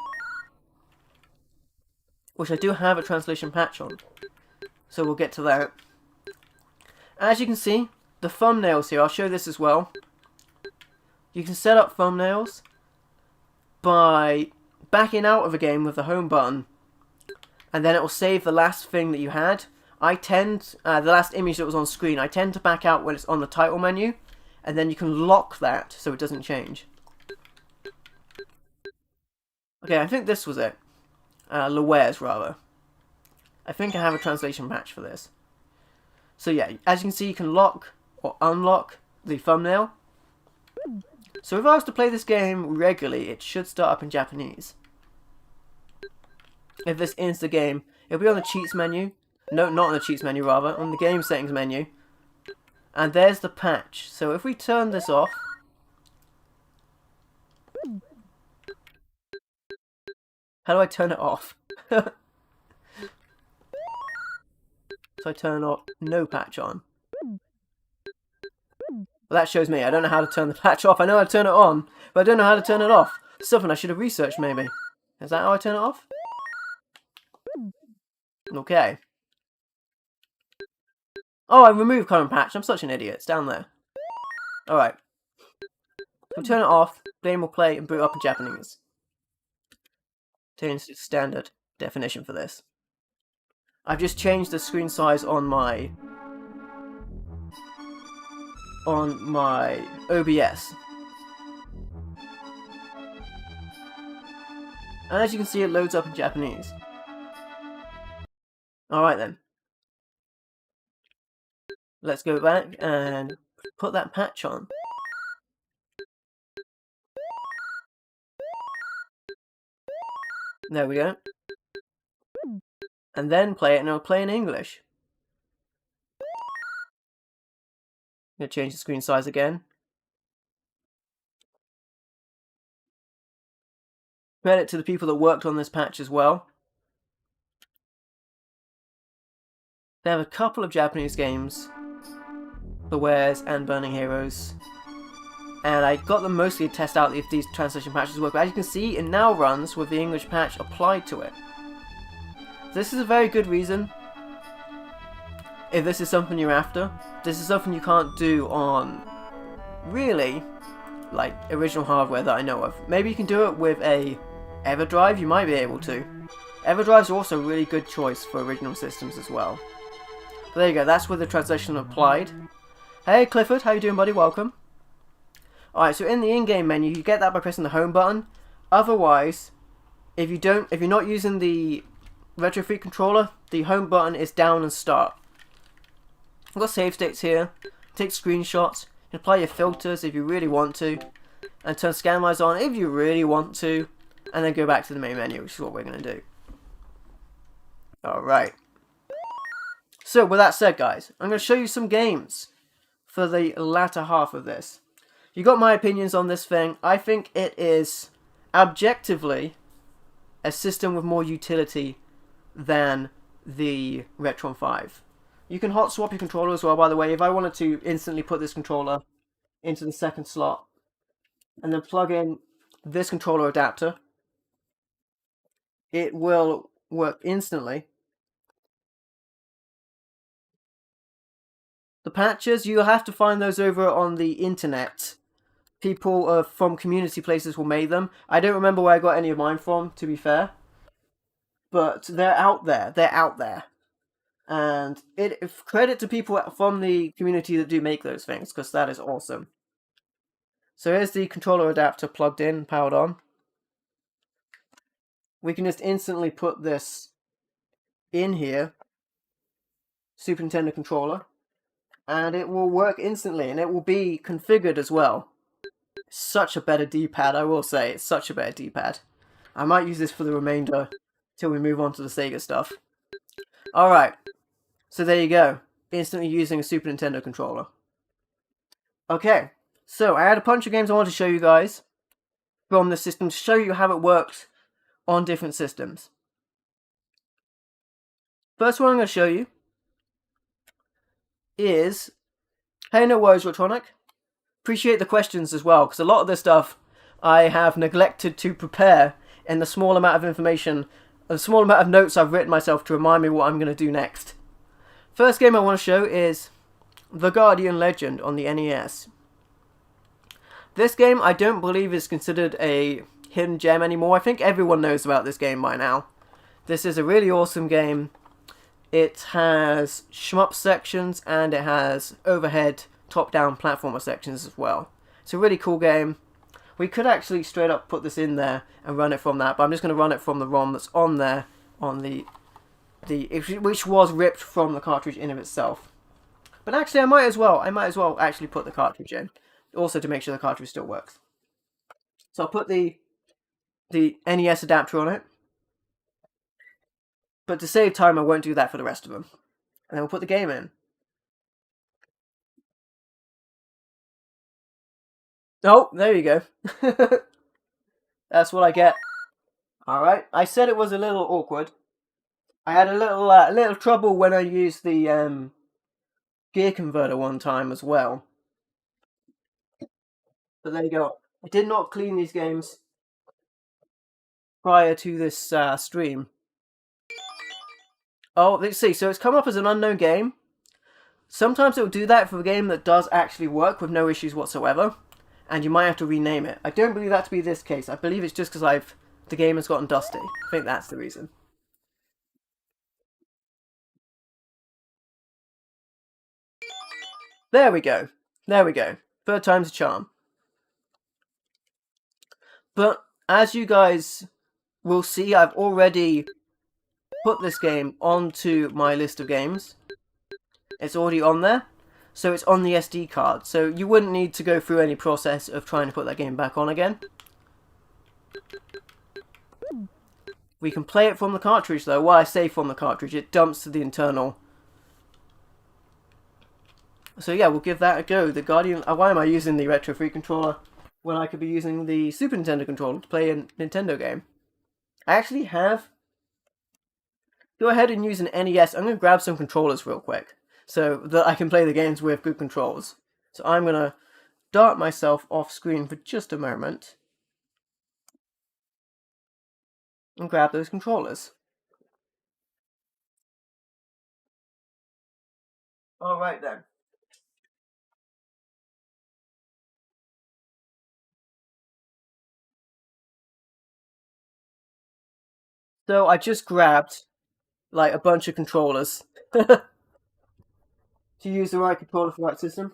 which I do have a translation patch on, so we'll get to that. As you can see, the thumbnails here, I'll show this as well. You can set up thumbnails by backing out of a game with the home button, and then it will save the last thing that you had. I tend, the last image that was on screen, I tend to back out when it's on the title menu, and then you can lock that so it doesn't change. Okay, I think this was it. Luwares, rather. I think I have a translation patch for this. So yeah, as you can see, you can lock or unlock the thumbnail. So if I was to play this game regularly, it should start up in Japanese. If this is the game, it'll be on the cheats menu. No, not on the cheats menu, rather, on the game settings menu. And there's the patch. So if we turn this off... How do I turn it off? So I turn off no patch on. Well, that shows me. I don't know how to turn the patch off. I know how to turn it on, but I don't know how to turn it off. Something I should have researched, maybe. Is that how I turn it off? Okay. Oh, I removed current patch. I'm such an idiot. It's down there. Alright. So turn it off. Game will play and boot up in Japanese. Change the standard definition for this. I've just changed the screen size on my OBS. And as you can see, it loads up in Japanese. Alright then. Let's go back and put that patch on. There we go. And then play it, and it'll play in English. I'm going to change the screen size again. Credit to the people that worked on this patch as well. They have a couple of Japanese games, The Wares and Burning Heroes, and I got them mostly to test out if these translation patches work, but as you can see, it now runs with the English patch applied to it. This is a very good reason, if this is something you're after. This is something you can't do on, really, like, original hardware that I know of. Maybe you can do it with a EverDrive, you might be able to. EverDrive's also a really good choice for original systems as well. But there you go, that's with the translation applied. Hey Clifford, how you doing, buddy? Welcome. Alright, so in the in-game menu, you get that by pressing the home button. Otherwise, if you're not using the RetroN controller, the home button is down and start. I've got save states here. Take screenshots, apply your filters if you really want to, and turn scan lines on if you really want to, and then go back to the main menu, which is what we're going to do. Alright. So, with that said, guys, I'm going to show you some games for the latter half of this. You got my opinions on this thing. I think it is objectively a system with more utility than the RetroN 5. You can hot swap your controller as well, by the way. If I wanted to instantly put this controller into the second slot and then plug in this controller adapter, it will work instantly. The patches, you'll have to find those over on the internet. People from community places will make them. I don't remember where I got any of mine from, to be fair. But they're out there. They're out there. And credit to people from the community that do make those things, because that is awesome. So here's the controller adapter plugged in, powered on. We can just instantly put this in here. Super Nintendo controller. And it will work instantly, and it will be configured as well. Such a better D-pad, I will say. It's such a better D-pad. I might use this for the remainder till we move on to the Sega stuff. Alright, so there you go. Instantly using a Super Nintendo controller. Okay, so I had a bunch of games I wanted to show you guys from the system to show you how it works on different systems. First one I'm going to show you is, hey, no worries, Retronic. Appreciate the questions as well, because a lot of this stuff I have neglected to prepare in the small amount of information, the small amount of notes I've written myself to remind me what I'm going to do next. First game I want to show is The Guardian Legend on the NES. This game I don't believe is considered a hidden gem anymore. I think everyone knows about this game by now. This is a really awesome game. It has shmup sections and it has overhead top-down platformer sections as well. It's a really cool game. We could actually straight up put this in there and run it from that, but I'm just going to run it from the ROM that's on there, on which was ripped from the cartridge in of itself. But actually, I might as well actually put the cartridge in, also to make sure the cartridge still works. So I'll put the NES adapter on it. But to save time, I won't do that for the rest of them. And then we'll put the game in. Oh, there you go. That's what I get. Alright, I said it was a little awkward. I had a little trouble when I used the gear converter one time as well. But there you go. I did not clean these games prior to this stream. Oh, let's see. So it's come up as an unknown game. Sometimes it will do that for a game that does actually work with no issues whatsoever, and you might have to rename it. I don't believe that to be this case. I believe it's just because the game has gotten dusty. I think that's the reason. There we go. There we go. Third time's a charm. But as you guys will see, I've already put this game onto my list of games. It's already on there. so it's on the SD card. So you wouldn't need to go through any process of trying to put that game back on again. We can play it from the cartridge though. Well, I say from the cartridge, it dumps to the internal. So yeah, we'll give that a go. The Guardian... why am I using the Retro 3 controller when I could be using the Super Nintendo controller to play a Nintendo game? I actually have... Go ahead and use an NES. I'm going to grab some controllers real quick so that I can play the games with good controls. So I'm going to dart myself off screen for just a moment and grab those controllers. Alright then. So I just grabbed like a bunch of controllers to use the right controller for that system.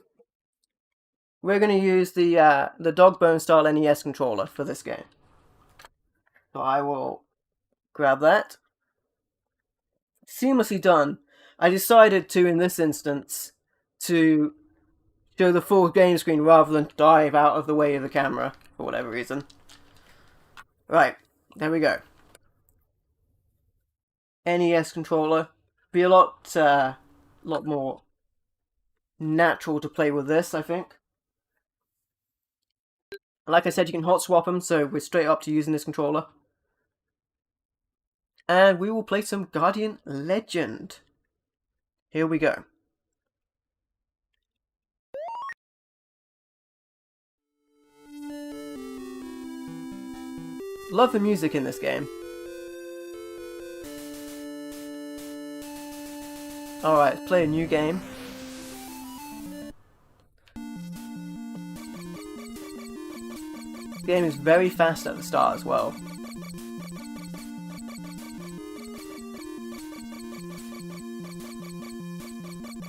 We're going to use the dog bone style NES controller for this game. So I will grab that. Seamlessly done. I decided to, in this instance, to show the full game screen rather than dive out of the way of the camera for whatever reason. Right, there we go. NES controller. Be a lot more natural to play with this, I think. Like I said, you can hot swap them, so we're straight up to using this controller. And we will play some Guardian Legend. Here we go. Love the music in this game. Alright, let's play a new game. The game is very fast at the start as well.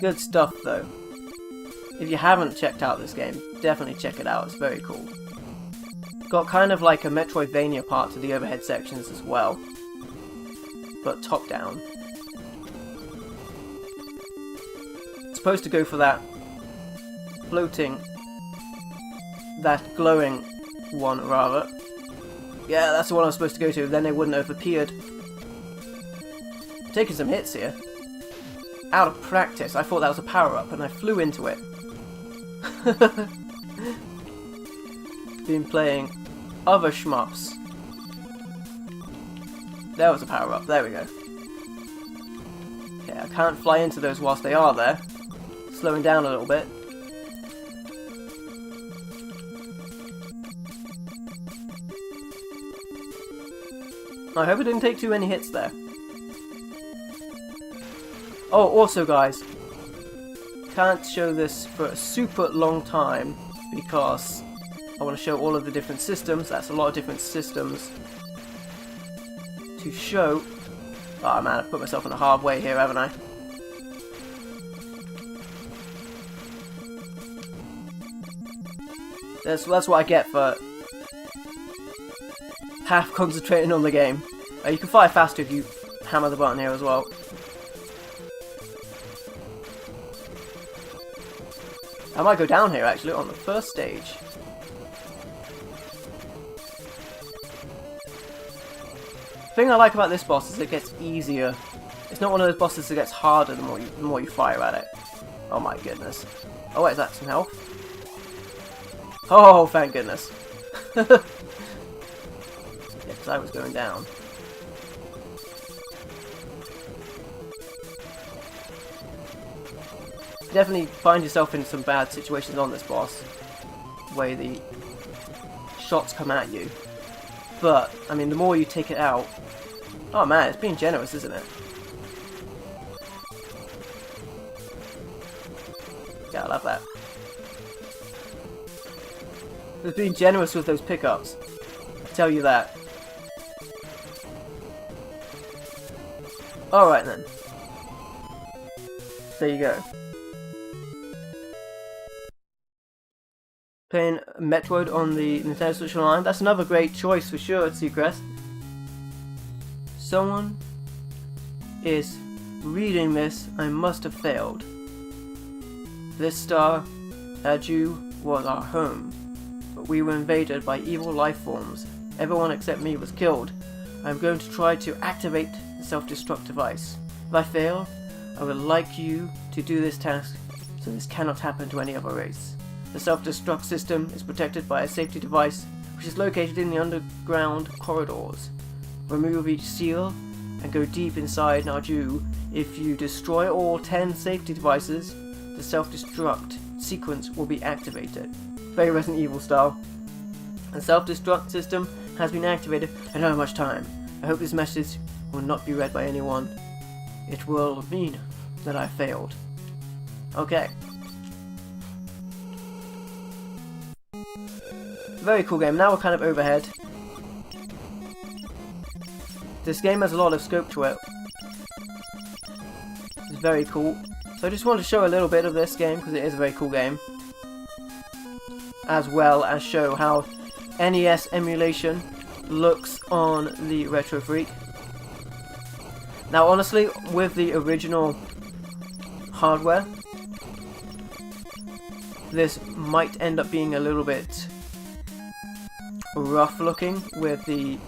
Good stuff though. If you haven't checked out this game, definitely check it out, it's very cool. Got kind of like a Metroidvania part to the overhead sections as well, but top down. It's supposed to go for that floating, that glowing one rather. Yeah, that's the one I was supposed to go to, then they wouldn't have appeared. Taking some hits here. Out of practice, I thought that was a power-up and I flew into it. Been playing other shmups. There was a power-up, there we go. Okay, I can't fly into those whilst they are there. Slowing down a little bit. I hope I didn't take too many hits there. Oh, also guys, can't show this for a super long time because I want to show all of the different systems. That's a lot of different systems to show. Oh man, I've put myself in a hard way here, haven't I? That's what I get for half concentrating on the game. You can fire faster if you hammer the button here as well. I might go down here actually on the first stage. The thing I like about this boss is it gets easier. It's not one of those bosses that gets harder the more you fire at it. Oh my goodness. Oh wait, is that some health? Oh, thank goodness. Yeah, because I was going down. Definitely find yourself in some bad situations on this boss, the way the shots come at you. But, I mean, the more you take it out... Oh man, it's being generous, isn't it? Yeah, I love that. It's being generous with those pickups. I tell you that. Alright then. There you go. Playing Metroid on the Nintendo Switch Online. That's another great choice for sure, Seacrest. Someone is reading this. I must have failed. This star, Aju, was our home, but we were invaded by evil life forms. Everyone except me was killed. I'm going to try to activate the self-destruct device. If I fail, I would like you to do this task so this cannot happen to any other race. The self-destruct system is protected by a safety device which is located in the underground corridors. Remove each seal and go deep inside Naju. If you destroy all 10 safety devices, the self-destruct sequence will be activated. Very Resident Evil style. The self-destruct system has been activated. I don't have much time. I hope this message will not be read by anyone. It will mean that I failed. Okay. Very cool game. Now we're kind of overhead. This game has a lot of scope to it. It's very cool. So I just wanted to show a little bit of this game because it is a very cool game. As well as show how NES emulation looks on the Retro Freak. Now honestly, with the original hardware, this might end up being a little bit rough looking with the...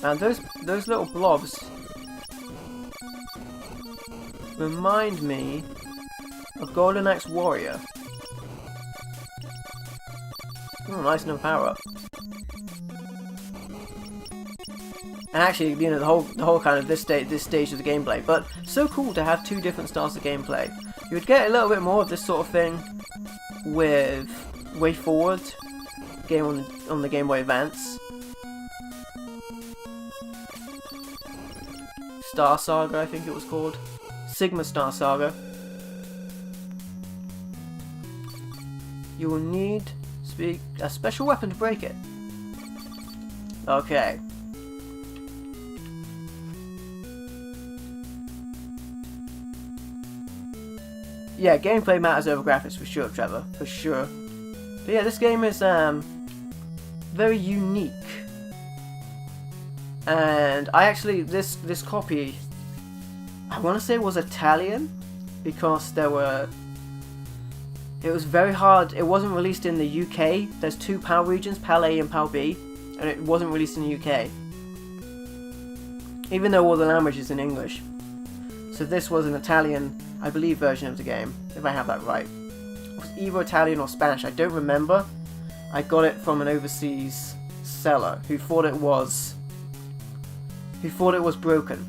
And those little blobs remind me of Golden Axe Warrior. Oh, nice enough power up. And actually, you know, the whole kind of this stage of the gameplay. But so cool to have two different styles of gameplay. You would get a little bit more of this sort of thing with Way Forward, game on the Game Boy Advance. Star Saga, I think it was called. Sigma Star Saga. You will need a special weapon to break it. Okay. Yeah, gameplay matters over graphics for sure, Trevor. For sure. But yeah, this game is very unique. And I actually, this copy, I want to say was Italian, because it was very hard. It wasn't released in the UK. There's two PAL regions, PAL A and PAL B, and it wasn't released in the UK. Even though all the language is in English. So this was an Italian, I believe, version of the game, if I have that right. It was either Italian or Spanish, I don't remember. I got it from an overseas seller who thought it was broken,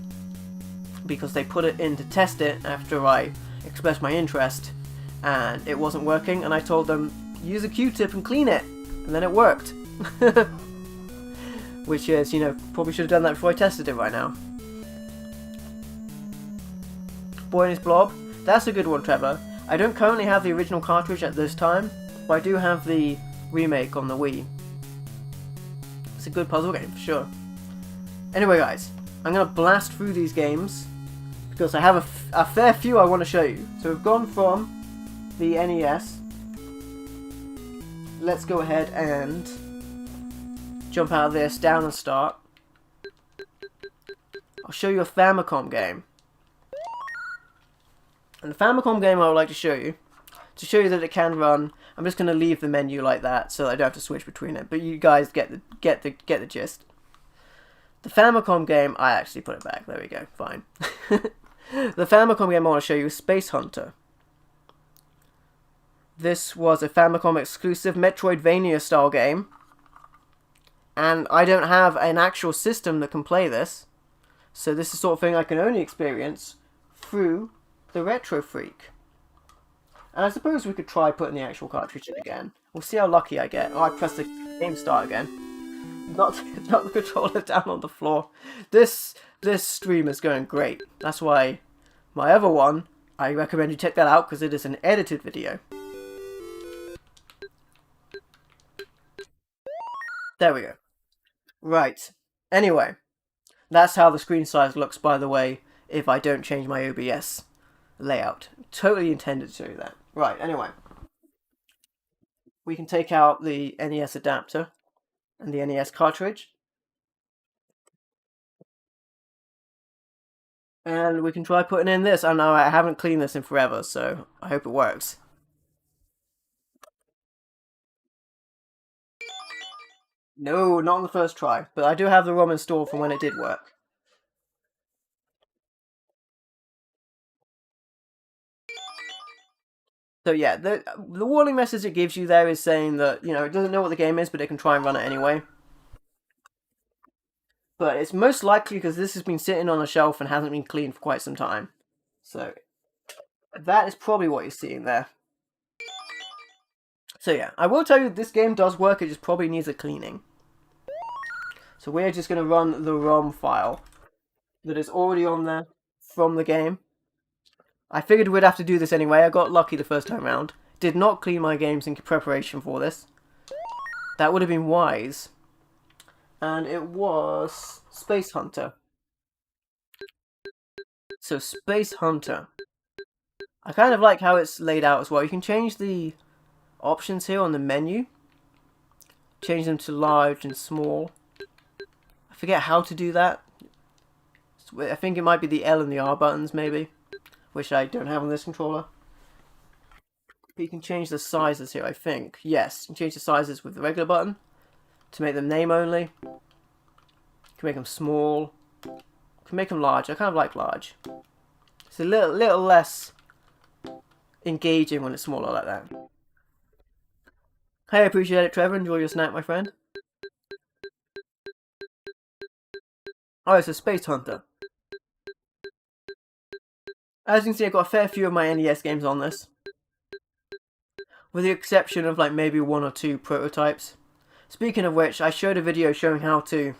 because they put it in to test it after I expressed my interest, and it wasn't working, and I told them, use a Q-tip and clean it, and then it worked. Which is, you know, probably should have done that before I tested it right now. Boy and His Blob, that's a good one, Trevor. I don't currently have the original cartridge at this time, but I do have the remake on the Wii. It's a good puzzle game, for sure. Anyway guys, I'm going to blast through these games, because I have a fair few I want to show you. So we've gone from the NES. Let's go ahead and jump out of this, down and start. I'll show you a Famicom game. And the Famicom game I would like to show you that it can run. I'm just going to leave the menu like that so I don't have to switch between it. But you guys get the gist. The Famicom game, I actually put it back. There we go. Fine. The Famicom game I want to show you is Space Hunter. This was a Famicom exclusive Metroidvania style game. And I don't have an actual system that can play this. So this is the sort of thing I can only experience through the Retro Freak. And I suppose we could try putting the actual cartridge in again. We'll see how lucky I get. Oh, I pressed the game start again. Not the controller down on the floor. This stream is going great. That's why my other one, I recommend you check that out because it is an edited video. There we go. Right. Anyway, that's how the screen size looks, by the way, if I don't change my OBS layout. Totally intended to show you that. Right, anyway. We can take out the NES adapter and the NES cartridge. And we can try putting in this. I know I haven't cleaned this in forever, so I hope it works. No, not on the first try, but I do have the ROM installed from when it did work. So yeah, the warning message it gives you there is saying that, you know, it doesn't know what the game is, but it can try and run it anyway. But it's most likely because this has been sitting on a shelf and hasn't been cleaned for quite some time. So that is probably what you're seeing there. So yeah, I will tell you this game does work, it just probably needs a cleaning. So we're just going to run the ROM file that is already on there from the game. I figured we'd have to do this anyway. I got lucky the first time round. Did not clean my games in preparation for this. That would have been wise. And it was Space Hunter. So Space Hunter. I kind of like how it's laid out as well. You can change the options here on the menu. Change them to large and small. I forget how to do that. I think it might be the L and the R buttons, maybe. Which I don't have on this controller. But you can change the sizes here, I think. Yes, you can change the sizes with the regular button. To make them name only. You can make them small. You can make them large. I kind of like large. It's a little less engaging when it's smaller like that. Hey, I appreciate it, Trevor. Enjoy your snack, my friend. Oh, it's a Space Hunter. As you can see, I've got a fair few of my NES games on this. With the exception of like maybe 1 or 2 prototypes. Speaking of which, I showed a video showing how to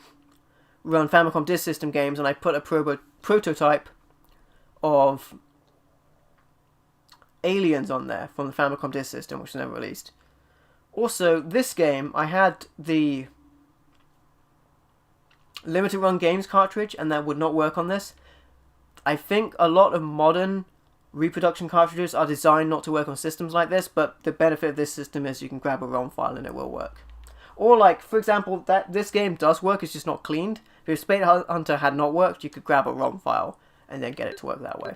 run Famicom Disk System games, and I put a prototype of Aliens on there from the Famicom Disk System, which was never released. Also, this game, I had the Limited Run Games cartridge, and that would not work on this. I think a lot of modern reproduction cartridges are designed not to work on systems like this, but the benefit of this system is you can grab a ROM file and it will work. Or like, for example, this game does work, it's just not cleaned. If Space Hunter had not worked, you could grab a ROM file and then get it to work that way.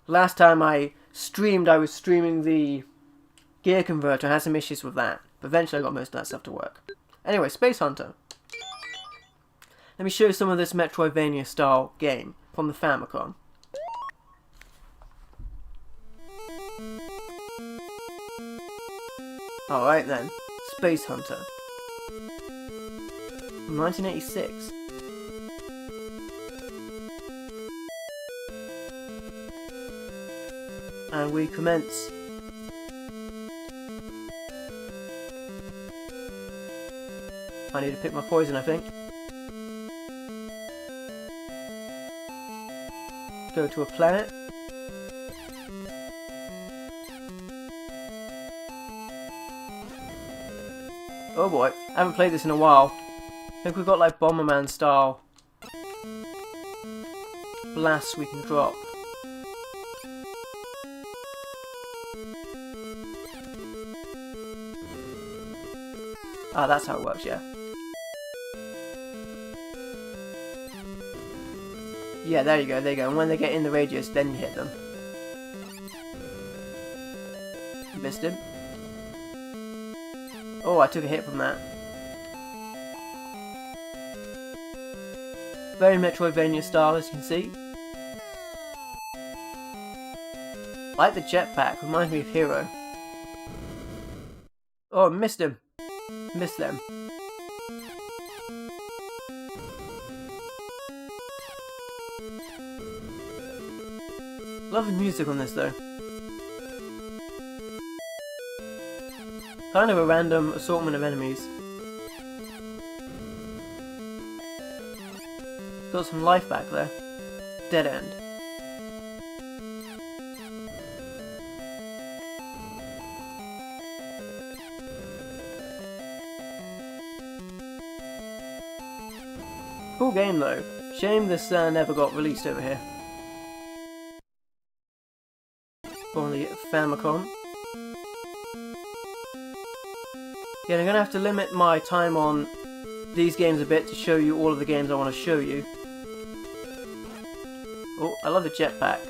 Last time I streamed, I was streaming the gear converter, I had some issues with that. But eventually I got most of that stuff to work. Anyway, Space Hunter. Let me show you some of this Metroidvania style game from the Famicom. Alright then, Space Hunter. From 1986. And we commence. I need to pick my poison, I think. Go to a planet. Oh boy, I haven't played this in a while. I think we've got like Bomberman style blasts we can drop. Ah, that's how it works, yeah. Yeah, there you go, there you go. And when they get in the radius, then you hit them. Missed him. Oh, I took a hit from that. Very Metroidvania style, as you can see. Like the jetpack, reminds me of Hero. Oh, missed him. Missed them. Love the music on this though. Kind of a random assortment of enemies. Got some life back there. Dead end. Cool game though. Shame this never got released over here. On the Famicom. Yeah, I'm gonna have to limit my time on these games a bit to show you all of the games I want to show you. Oh, I love the jetpack.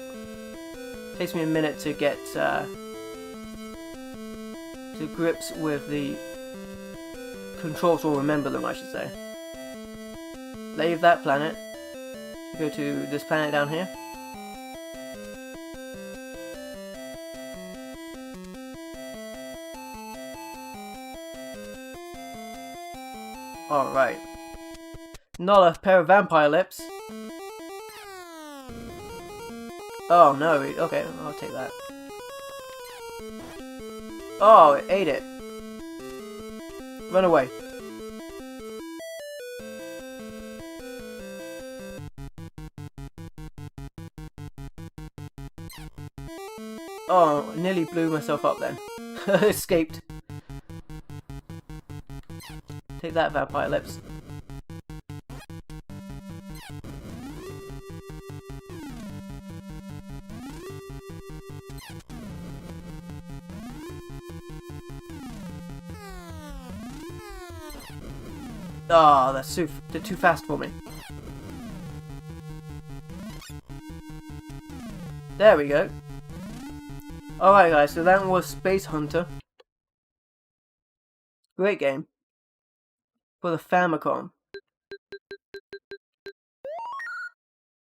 Takes me a minute to get to grips with the controls, or remember them, I should say. Leave that planet. Go to this planet down here. Alright. Not a pair of vampire lips. Oh no, okay, I'll take that. Oh, it ate it. Run away. Oh, I nearly blew myself up then. Escaped. Take that, vampire lips. Oh, that's they're too fast for me. There we go. Alright guys, so that was Space Hunter. Great game. For the Famicom.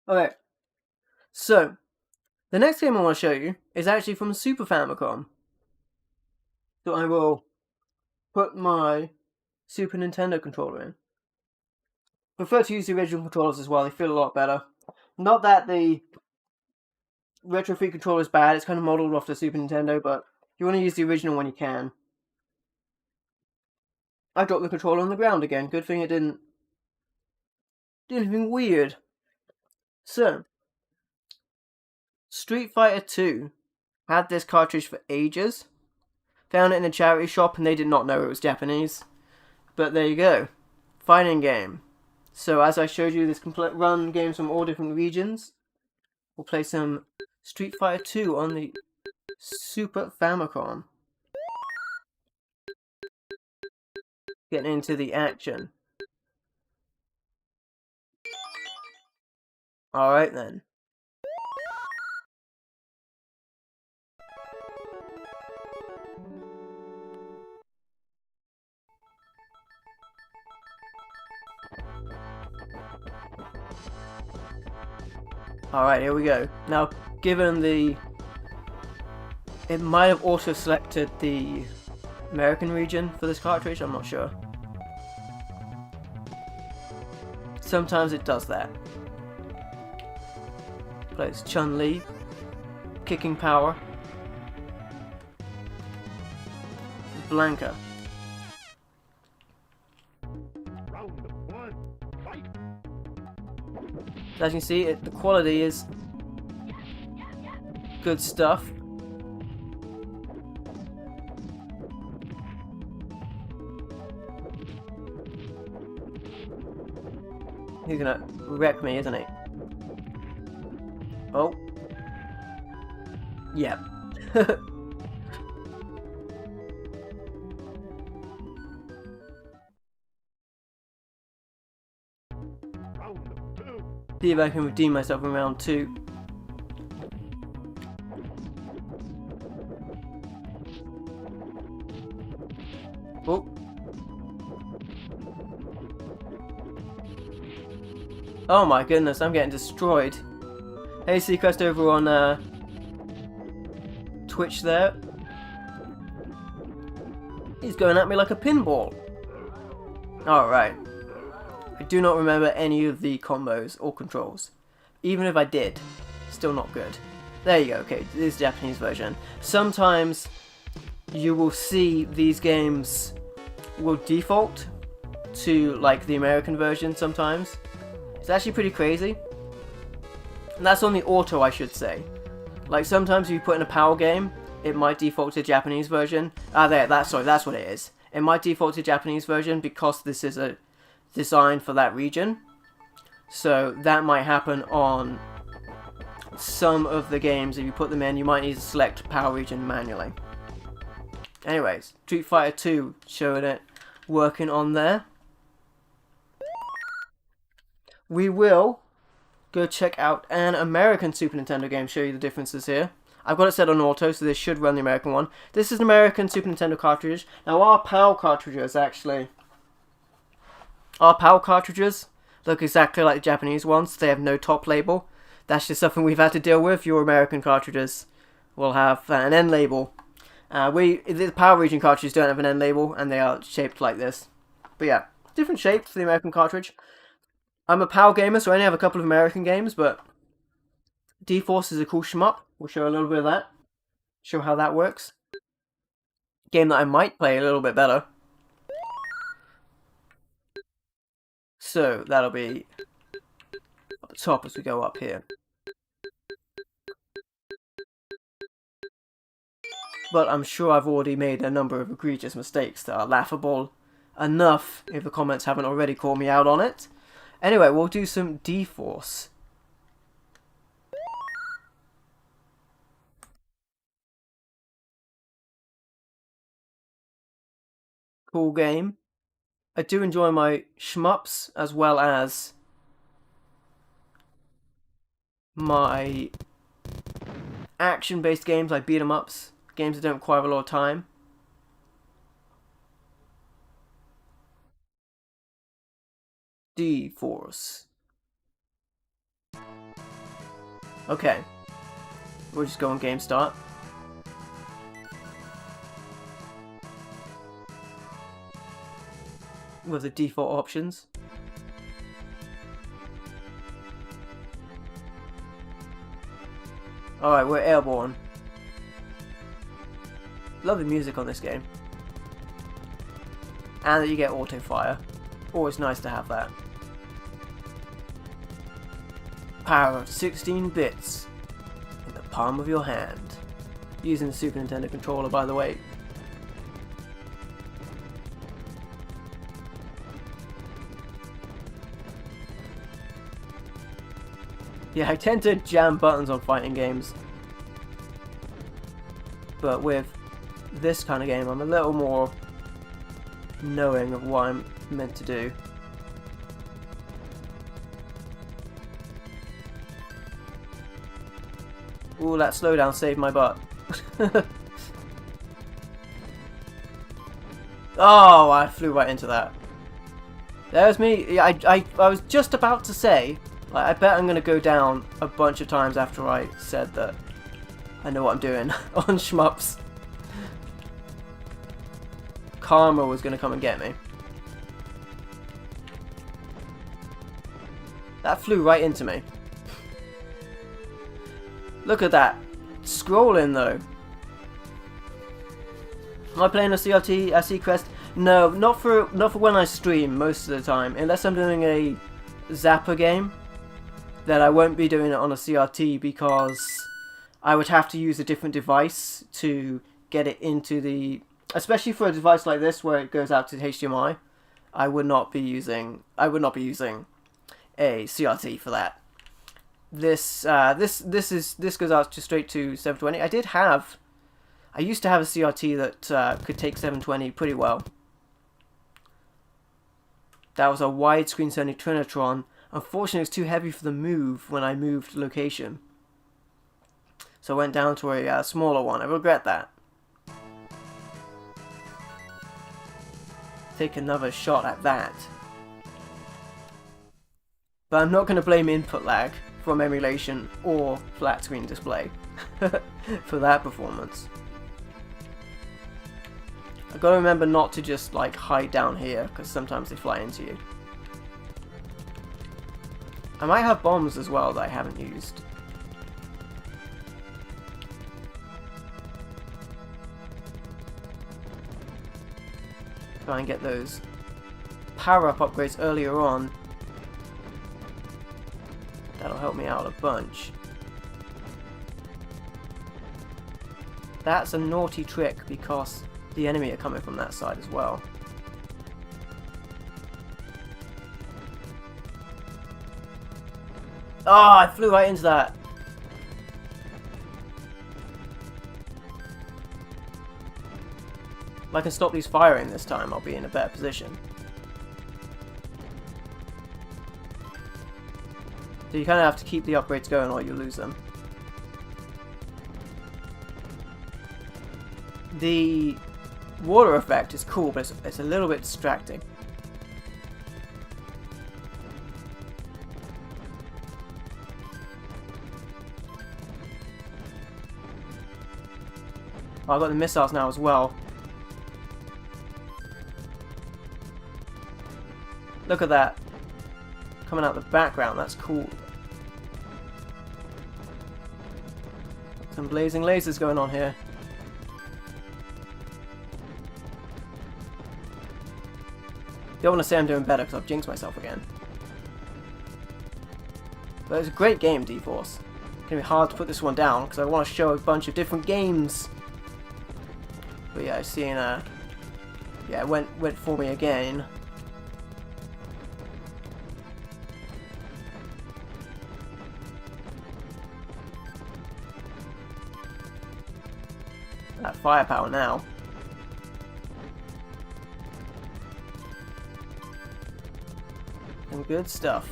Okay. So, the next game I want to show you is actually from Super Famicom. So I will put my Super Nintendo controller in. Prefer to use the original controllers as well, they feel a lot better. Not that the Retro Free controller is bad, it's kind of modelled off the Super Nintendo, but you want to use the original when you can. I dropped the controller on the ground again, good thing it didn't do anything weird. So, Street Fighter 2 had this cartridge for ages. Found it in a charity shop and they did not know it was Japanese. But there you go. Fighting game. So as I showed you, this complete run games from all different regions. We'll play some Street Fighter 2 on the Super Famicom. Getting into the action. Alright then. Alright, here we go. Now, given the... It might have also selected the American region for this cartridge, I'm not sure. Sometimes it does that. Plays Chun-Li. Kicking power. Blanca. As you can see, the quality is good stuff. He's gonna wreck me, isn't he? Oh. Yep. See if I can redeem myself in round 2. Oh. Oh my goodness, I'm getting destroyed. Hey Seacrest over on Twitch there. He's going at me like a pinball. Alright. I do not remember any of the combos or controls. Even if I did, still not good. There you go, okay, this is the Japanese version. Sometimes you will see these games will default to like the American version sometimes. It's actually pretty crazy. And that's on the auto, I should say. Like sometimes if you put in a PAL game, it might default to Japanese version. That's what it is. It might default to Japanese version because this is a designed for that region. So that might happen on some of the games. If you put them in, you might need to select PAL region manually. Anyways, Street Fighter 2 showing it working on there. We will go check out an American Super Nintendo game, show you the differences here. I've got it set on auto, so this should run the American one. This is an American Super Nintendo cartridge. Now our PAL cartridges, actually, our PAL cartridges look exactly like the Japanese ones. They have no top label. That's just something we've had to deal with. Your American cartridges will have an end label. The Power Region cartridges don't have an end label, and they are shaped like this. But yeah, different shapes for the American cartridge. I'm a PAL gamer, so I only have a couple of American games, but D-Force is a cool shmup. We'll show a little bit of that. Show how that works. Game that I might play a little bit better. So, that'll be at the top as we go up here. But I'm sure I've already made a number of egregious mistakes that are laughable enough if the comments haven't already called me out on it. Anyway, we'll do some D-Force. Cool game. I do enjoy my shmups as well as my action-based games like beat-em-ups, games that don't require a lot of time. D-Force. Okay. We'll just go on game start. With the default options. Alright, we're airborne. Love the music on this game. And that you get auto fire. Always nice to have that. Power of 16 bits in the palm of your hand. Using the Super Nintendo controller, by the way. Yeah, I tend to jam buttons on fighting games. But with this kind of game, I'm a little more knowing of what I'm meant to do. Ooh, that slowdown saved my butt. Oh, I flew right into that. There's me. I was just about to say, like, I bet I'm going to go down a bunch of times after I said that I know what I'm doing on shmups. Karma was going to come and get me. That flew right into me. Look at that. Scrolling though. Am I playing a CRT, SE Crest? No, not for when I stream most of the time. Unless I'm doing a Zapper game, then I won't be doing it on a CRT because I would have to use a different device to get it into the... Especially for a device like this where it goes out to HDMI, I would not be using a CRT for that. This goes out straight to 720. I used to have a CRT that could take 720 pretty well. That was a widescreen Sony Trinitron. Unfortunately, it was too heavy for the move when I moved location. So I went down to a smaller one. I regret that. Take another shot at that. But I'm not going to blame input lag from emulation or flat screen display for that performance. I've got to remember not to just like hide down here because sometimes they fly into you. I might have bombs as well that I haven't used. Try and get those power-up upgrades earlier on. That'll help me out a bunch. That's a naughty trick because the enemy are coming from that side as well. Oh, I flew right into that. If I can stop these firing this time, I'll be in a better position. So you kind of have to keep the upgrades going or you lose them. The water effect is cool, but it's a little bit distracting. Oh, I've got the missiles now as well. Look at that. Coming out the background, that's cool. Some blazing lasers going on here. Don't want to say I'm doing better because I've jinxed myself again. But it's a great game, D-Force. It's going to be hard to put this one down because I want to show a bunch of different games. But yeah, I've seen, yeah, it went for me again. That firepower now. Some good stuff.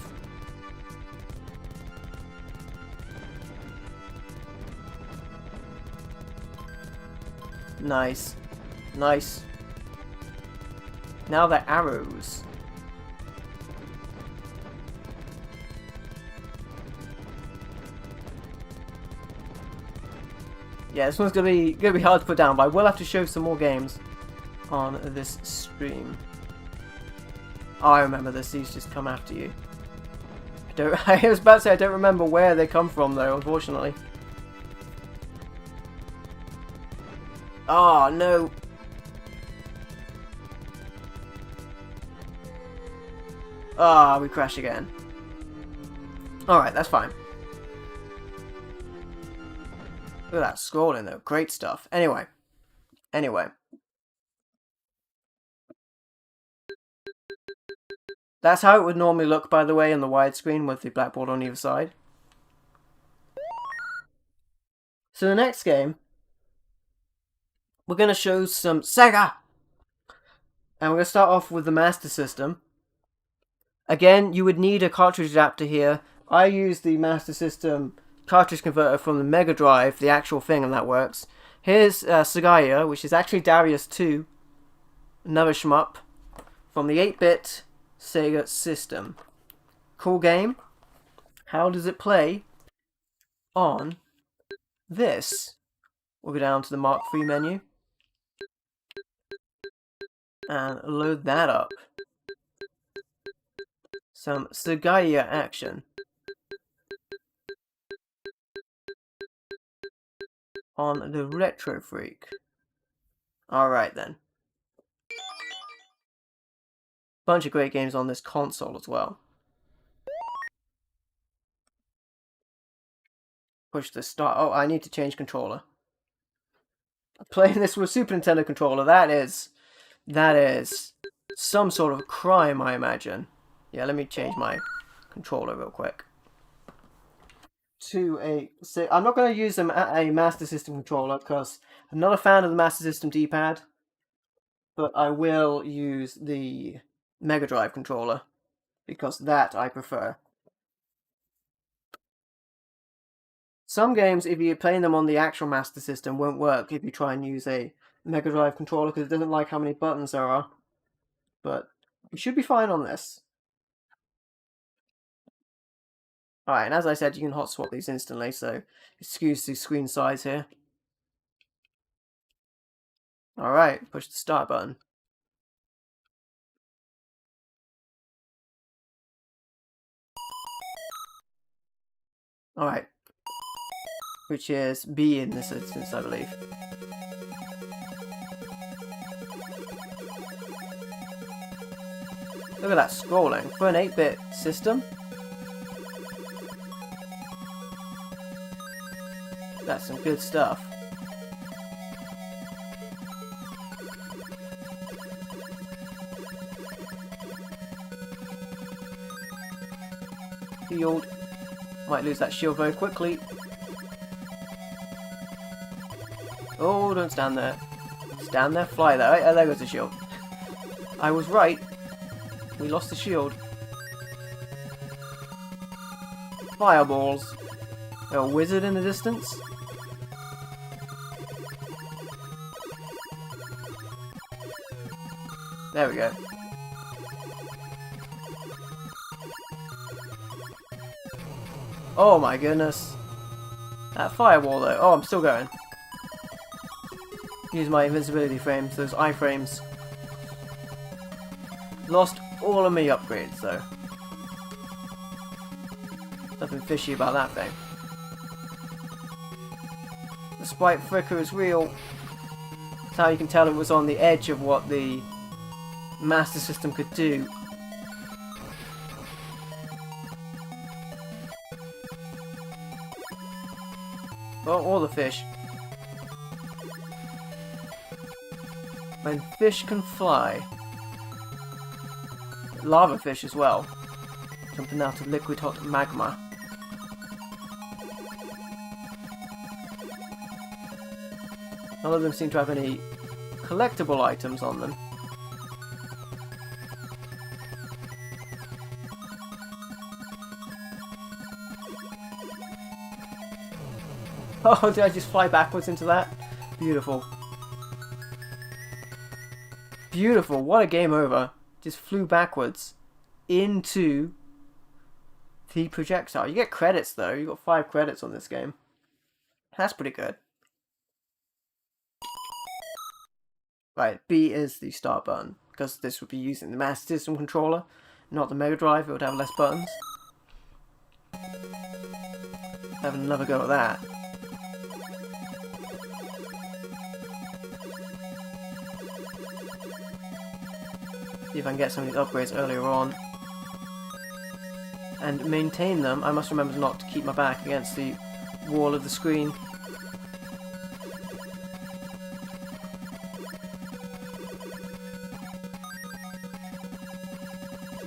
Nice. Nice. Now the arrows. Yeah, this one's gonna be hard to put down, but I will have to show some more games on this stream. Oh, I remember this. These just come after you. I was about to say I don't remember where they come from though, unfortunately. Oh no. Ah, we crash again. Alright, that's fine. Look at that scrolling though. Great stuff. Anyway. That's how it would normally look, by the way, in the widescreen with the blackboard on either side. So the next game, we're going to show some Sega! And we're going to start off with the Master System. Again, you would need a cartridge adapter here. I use the Master System cartridge converter from the Mega Drive, the actual thing, and that works. Here's Sagaia, which is actually Darius 2, another shmup, from the 8-bit Sega system. Cool game. How does it play on this? We'll go down to the Mark III menu and load that up. Some Sagaia action on the Retro Freak. Alright then. Bunch of great games on this console as well. Push the start. Oh, I need to change controller. Playing this with Super Nintendo controller, that is some sort of crime, I imagine. Yeah, let me change my controller real quick. I'm not going to use a Master System controller because I'm not a fan of the Master System D-pad, but I will use the Mega Drive controller because that I prefer. Some games, if you're playing them on the actual Master System, won't work if you try and use a Mega Drive controller because it doesn't like how many buttons there are. But we should be fine on this. Alright, and as I said, you can hot swap these instantly, so excuse the screen size here. Alright, push the start button. Alright. Which is B in this instance, I believe. Look at that scrolling. For an 8-bit system, that's some good stuff. Shield. Might lose that shield very quickly. Oh, don't stand there. Stand there, fly there. Right, there goes the shield. I was right. We lost the shield. fireballs. A wizard in the distance. There we go. Oh my goodness. That firewall though. Oh, I'm still going. Use my invincibility frames, those iframes. Lost all of my upgrades though. Nothing fishy about that thing. The sprite flicker is real. That's how you can tell it was on the edge of what the Master System could do. Oh, all the fish. When fish can fly. Lava fish as well. Jumping out of liquid hot magma. None of them seem to have any collectible items on them. Oh, did I just fly backwards into that? Beautiful. Beautiful. What a game over. Just flew backwards into the projectile. You get credits though. You got 5 credits on this game. That's pretty good. Right, B is the start button, because this would be using the Master System controller, not the Mega Drive. It would have less buttons. Have another go at that. See if I can get some of these upgrades earlier on. And maintain them. I must remember not to keep my back against the wall of the screen.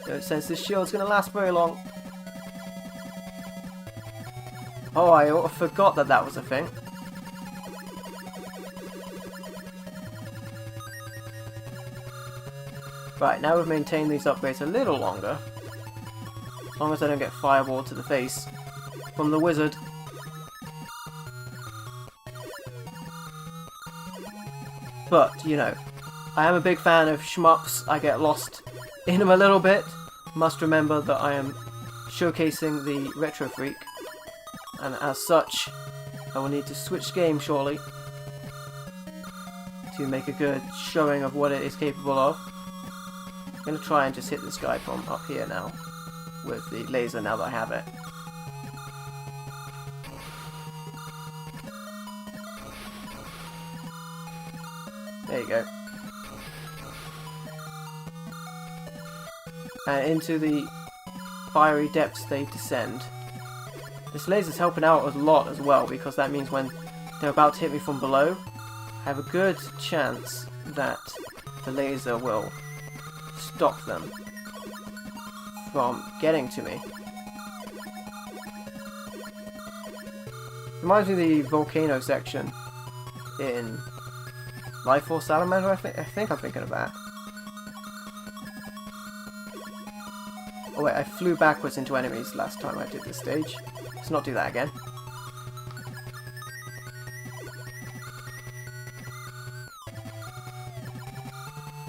It says this shield's going to last very long. Oh, I forgot that that was a thing. Right, now we've maintained these upgrades a little longer. As long as I don't get fireball to the face from the wizard. But, you know, I am a big fan of shmups. I get lost in them a little bit. Must remember that I am showcasing the Retro Freak, and as such, I will need to switch games shortly to make a good showing of what it is capable of. I'm going to try and just hit this guy from up here now, with the laser now that I have it. There you go. And into the fiery depths they descend. This laser's helping out a lot as well, because that means when they're about to hit me from below, I have a good chance that the laser will stop them from getting to me. Reminds me of the volcano section in Life Force Salamander, I think I'm thinking of that. Oh wait, I flew backwards into enemies last time I did this stage. Let's not do that again.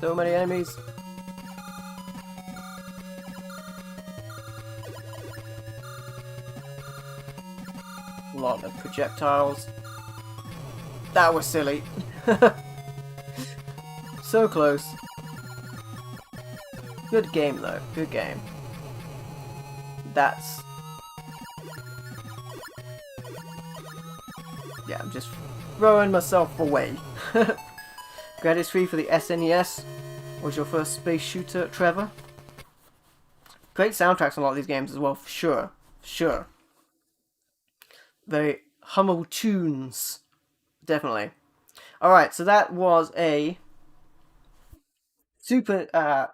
So many enemies. A lot of projectiles. That was silly. So close. Good game though, good game. That's... yeah, I'm just throwing myself away. Credits free for the SNES. Was your first space shooter, Trevor? Great soundtracks on a lot of these games as well, for sure. For sure. Very humble tunes. Definitely. Alright, so that was a Super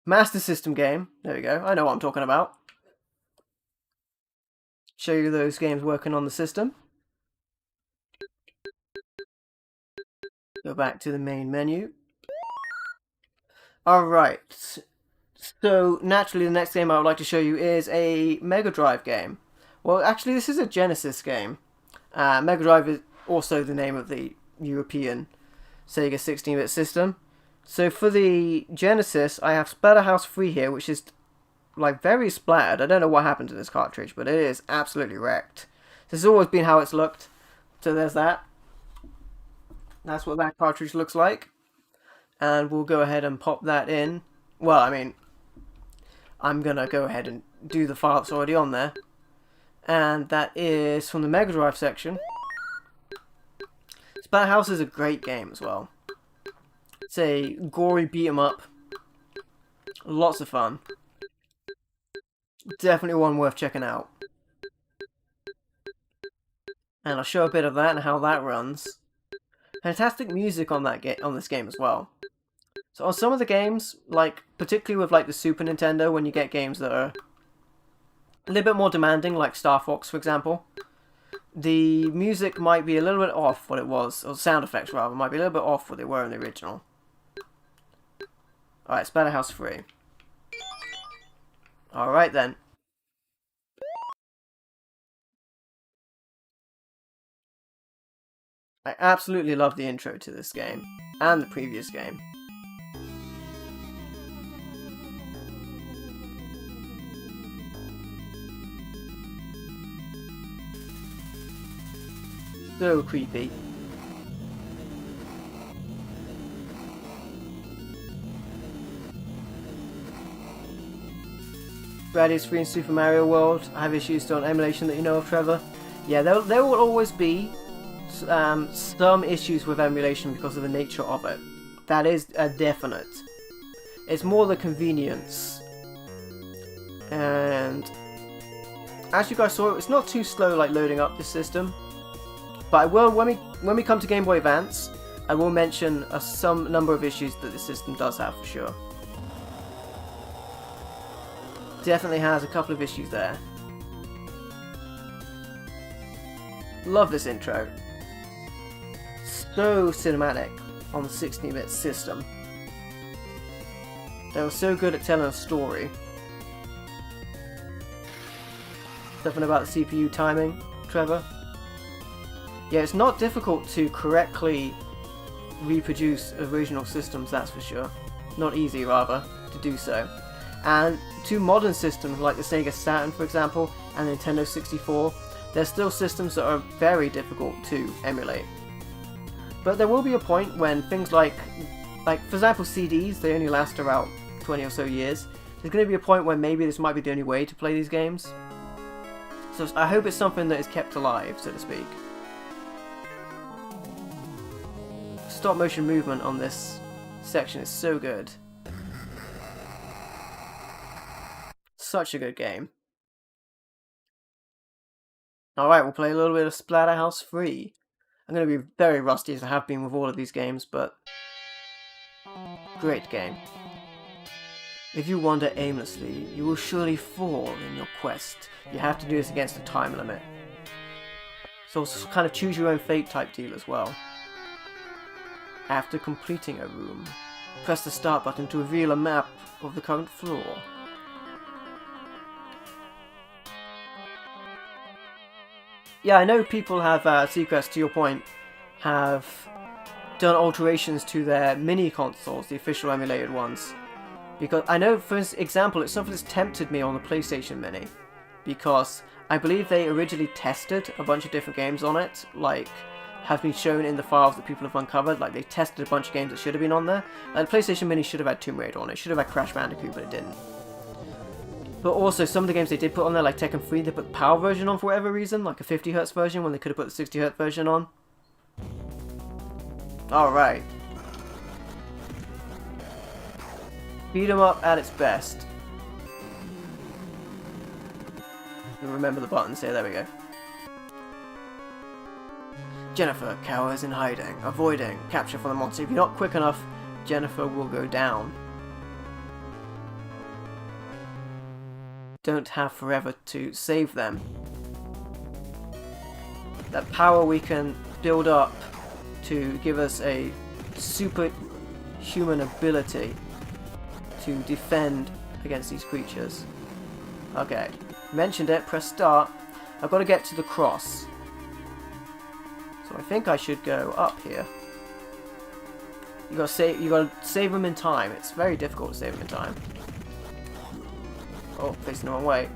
Master System game. There we go. I know what I'm talking about. Show you those games working on the system. Go back to the main menu. Alright. So naturally, the next game I would like to show you is a Mega Drive game. Well, actually, this is a Genesis game. Mega Drive is also the name of the European Sega 16-bit system. So for the Genesis, I have Splatterhouse 3 here, which is like very splattered. I don't know what happened to this cartridge, but it is absolutely wrecked. This has always been how it's looked. So there's that. That's what that cartridge looks like. And we'll go ahead and pop that in. Well, I mean, I'm going to go ahead and do the file that's already on there. And that is from the Mega Drive section. Splatterhouse is a great game as well. It's a gory beat 'em up. Lots of fun. Definitely one worth checking out. And I'll show a bit of that and how that runs. Fantastic music on this game as well. So on some of the games, like particularly with like the Super Nintendo, when you get games that are a little bit more demanding, like Star Fox for example, the music might be a little bit off what it was, or sound effects rather, might be a little bit off what they were in the original. Alright, Splatterhouse 3. Alright then. I absolutely love the intro to this game, and the previous game. So creepy. Gradius 3 in Super Mario World. I have issues on emulation that you know of, Trevor. Yeah, there will always be some issues with emulation because of the nature of it. That is a definite. It's more the convenience. And as you guys saw, it's not too slow like loading up this system. But I will, when we come to Game Boy Advance, I will mention some number of issues that the system does have for sure. Definitely has a couple of issues there. Love this intro. So cinematic on the 16-bit system. They were so good at telling a story. Something about the CPU timing, Trevor? Yeah, it's not difficult to correctly reproduce original systems, that's for sure. Not easy, rather, to do so. And to modern systems like the Sega Saturn, for example, and the Nintendo 64, there's still systems that are very difficult to emulate. But there will be a point when things like for example CDs, they only last about 20 or so years. There's going to be a point where maybe this might be the only way to play these games. So I hope it's something that is kept alive, so to speak. Stop motion movement on this section is so good. Such a good game. Alright, we'll play a little bit of Splatterhouse 3. I'm going to be very rusty as I have been with all of these games, but great game. If you wander aimlessly, you will surely fall in your quest. You have to do this against a time limit. So it's kind of choose your own fate type deal as well. After completing a room, press the start button to reveal a map of the current floor. Yeah, I know people have, Seacrest, to your point, have done alterations to their mini consoles, the official emulated ones. Because I know, for example, it's something that's tempted me on the PlayStation Mini. Because I believe they originally tested a bunch of different games on it, like have been shown in the files that people have uncovered. Like they tested a bunch of games that should have been on there. Like the PlayStation Mini should have had Tomb Raider on it, should have had Crash Bandicoot, but it didn't. But also, some of the games they did put on there, like Tekken 3, they put the PAL version on for whatever reason, like a 50Hz version when they could have put the 60Hz version on. Alright. Beat 'em up at its best. Remember the buttons here, there we go. Jennifer cowers in hiding, avoiding capture from the monster. If you're not quick enough, Jennifer will go down. Don't have forever to save them. That power we can build up to give us a superhuman ability to defend against these creatures. Okay, mentioned it, press start. I've got to get to the cross. So I think I should go up here. You gotta save them in time. It's very difficult to save them in time. Oh, facing the wrong way.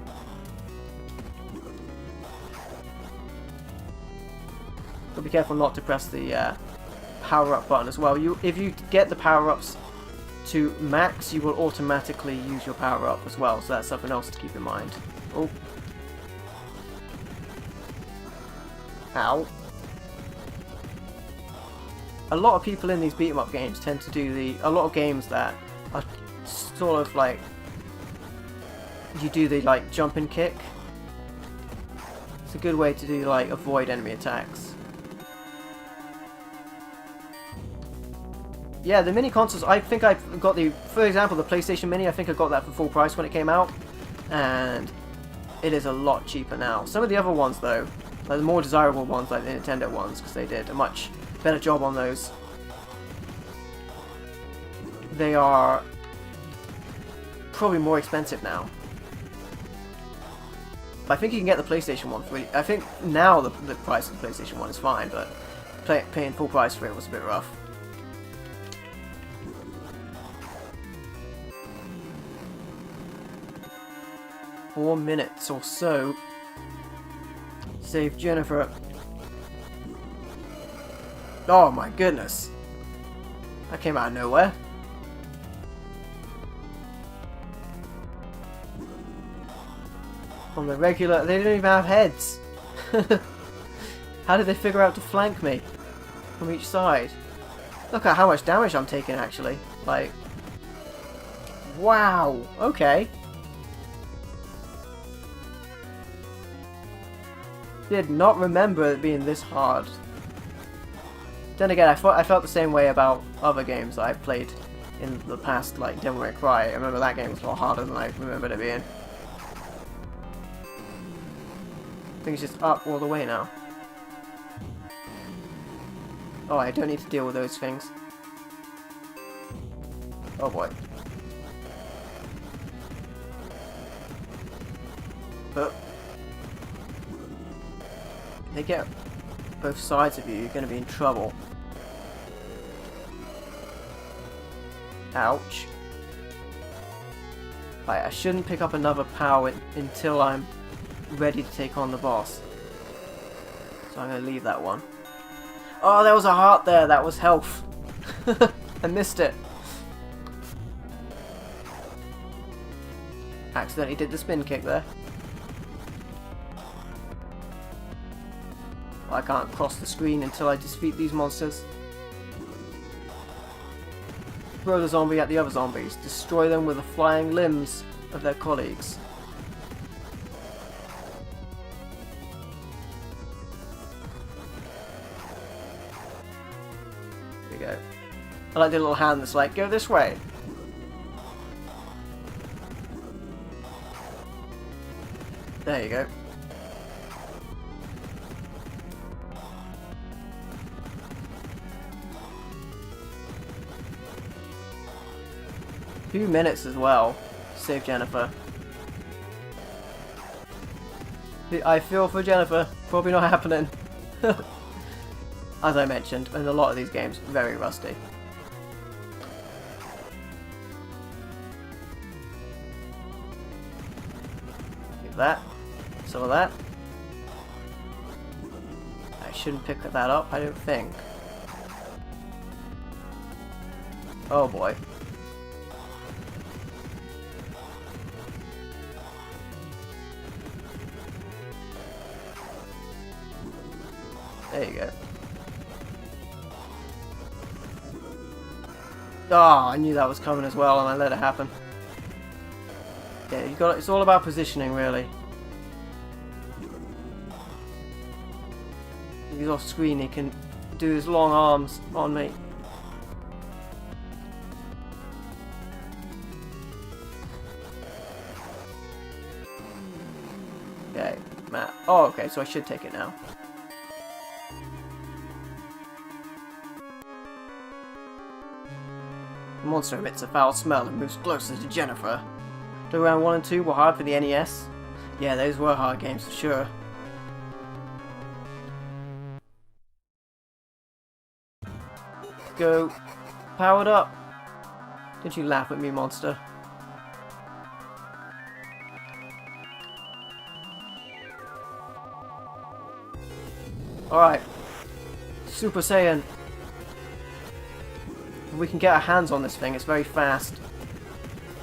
But be careful not to press the power-up button as well. If you get the power-ups to max, you will automatically use your power-up as well. So that's something else to keep in mind. Oh. Ow. A lot of people in these beat-em-up games tend to do a lot of games that are sort of like, you do the like jump and kick. It's a good way to do like avoid enemy attacks. Yeah, the mini consoles, I think I've got for example, the PlayStation Mini, I think I got that for full price when it came out, and it is a lot cheaper now. Some of the other ones though, like the more desirable ones, like the Nintendo ones, because they did a much better job on those. They are probably more expensive now. But I think you can get the PlayStation one for I think now the price of the PlayStation 1 is fine, but paying full price for it was a bit rough. Four minutes or so. Save Jennifer. Oh my goodness. That came out of nowhere. From the regular, they don't even have heads. How did they figure out to flank me from each side? Look at how much damage I'm taking actually. Like, wow, okay. Did not remember it being this hard. Then again, I felt the same way about other games that I've played in the past, like Devil May Cry. I remember that game was a lot harder than I remembered it being. I think it's just up all the way now. Oh, I don't need to deal with those things. Oh boy. But if they get both sides of you, you're going to be in trouble. Ouch. Right, I shouldn't pick up another power until I'm ready to take on the boss. So I'm going to leave that one. Oh, there was a heart there. That was health. I missed it. Accidentally did the spin kick there. I can't cross the screen until I defeat these monsters. Throw the zombie at the other zombies. Destroy them with the flying limbs of their colleagues. There we go. I like the little hand that's like, go this way. There you go. Few minutes as well. Save Jennifer. I feel for Jennifer. Probably not happening. As I mentioned, in a lot of these games, very rusty. Get that. Some of that. I shouldn't pick that up, I don't think. Oh boy. There you go. Oh, I knew that was coming as well, and I let it happen. Yeah, you got. It's all about positioning, really. If he's off screen, he can do his long arms on me. Okay, Matt. Oh, okay. So I should take it now. The monster emits a foul smell and moves closer to Jennifer. The round 1 and 2 were hard for the NES. Yeah, those were hard games for sure. Go. Powered up. Did you laugh at me, monster? Alright. Super Saiyan. We can get our hands on this thing, it's very fast.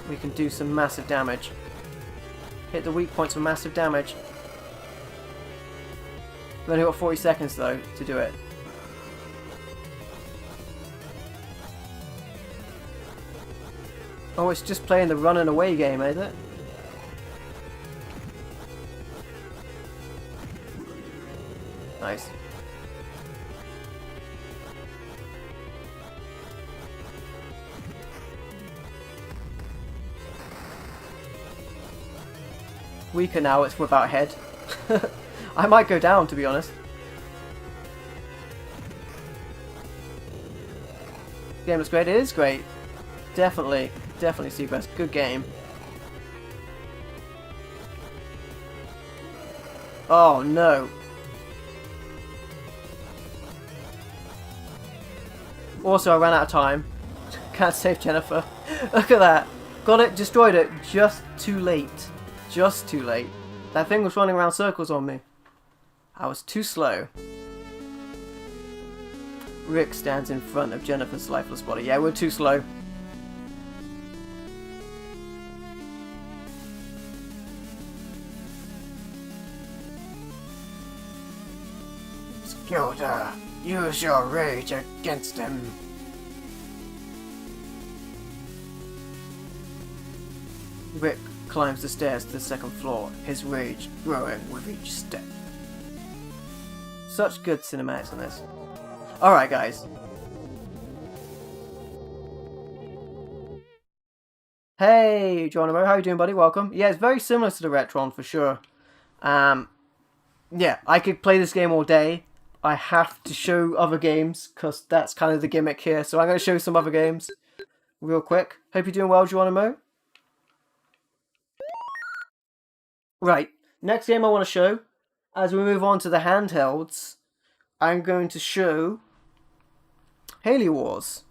We can do some massive damage. Hit the weak points for massive damage. We've only got 40 seconds though to do it. Oh, it's just playing the run and away game, is it? Nice. Weaker now, it's without head. I might go down, to be honest. Game looks great. It is great. Definitely Seagrass. Good game. Oh no. Also, I ran out of time. Can't save Jennifer. Look at that. Got it, destroyed it. Just too late. Just too late. That thing was running around circles on me. I was too slow. Rick stands in front of Jennifer's lifeless body. Yeah, we're too slow. Skilda, use your rage against him. Rick climbs the stairs to the second floor, his rage growing with each step. Such good cinematics in this. Alright guys. Hey Geronimo, how you doing buddy? Welcome. Yeah, it's very similar to the RetroN for sure. Yeah, I could play this game all day. I have to show other games, because that's kind of the gimmick here. So I'm going to show some other games real quick. Hope you're doing well, Geronimo. Right, next game I want to show, as we move on to the handhelds, I'm going to show Halo Wars.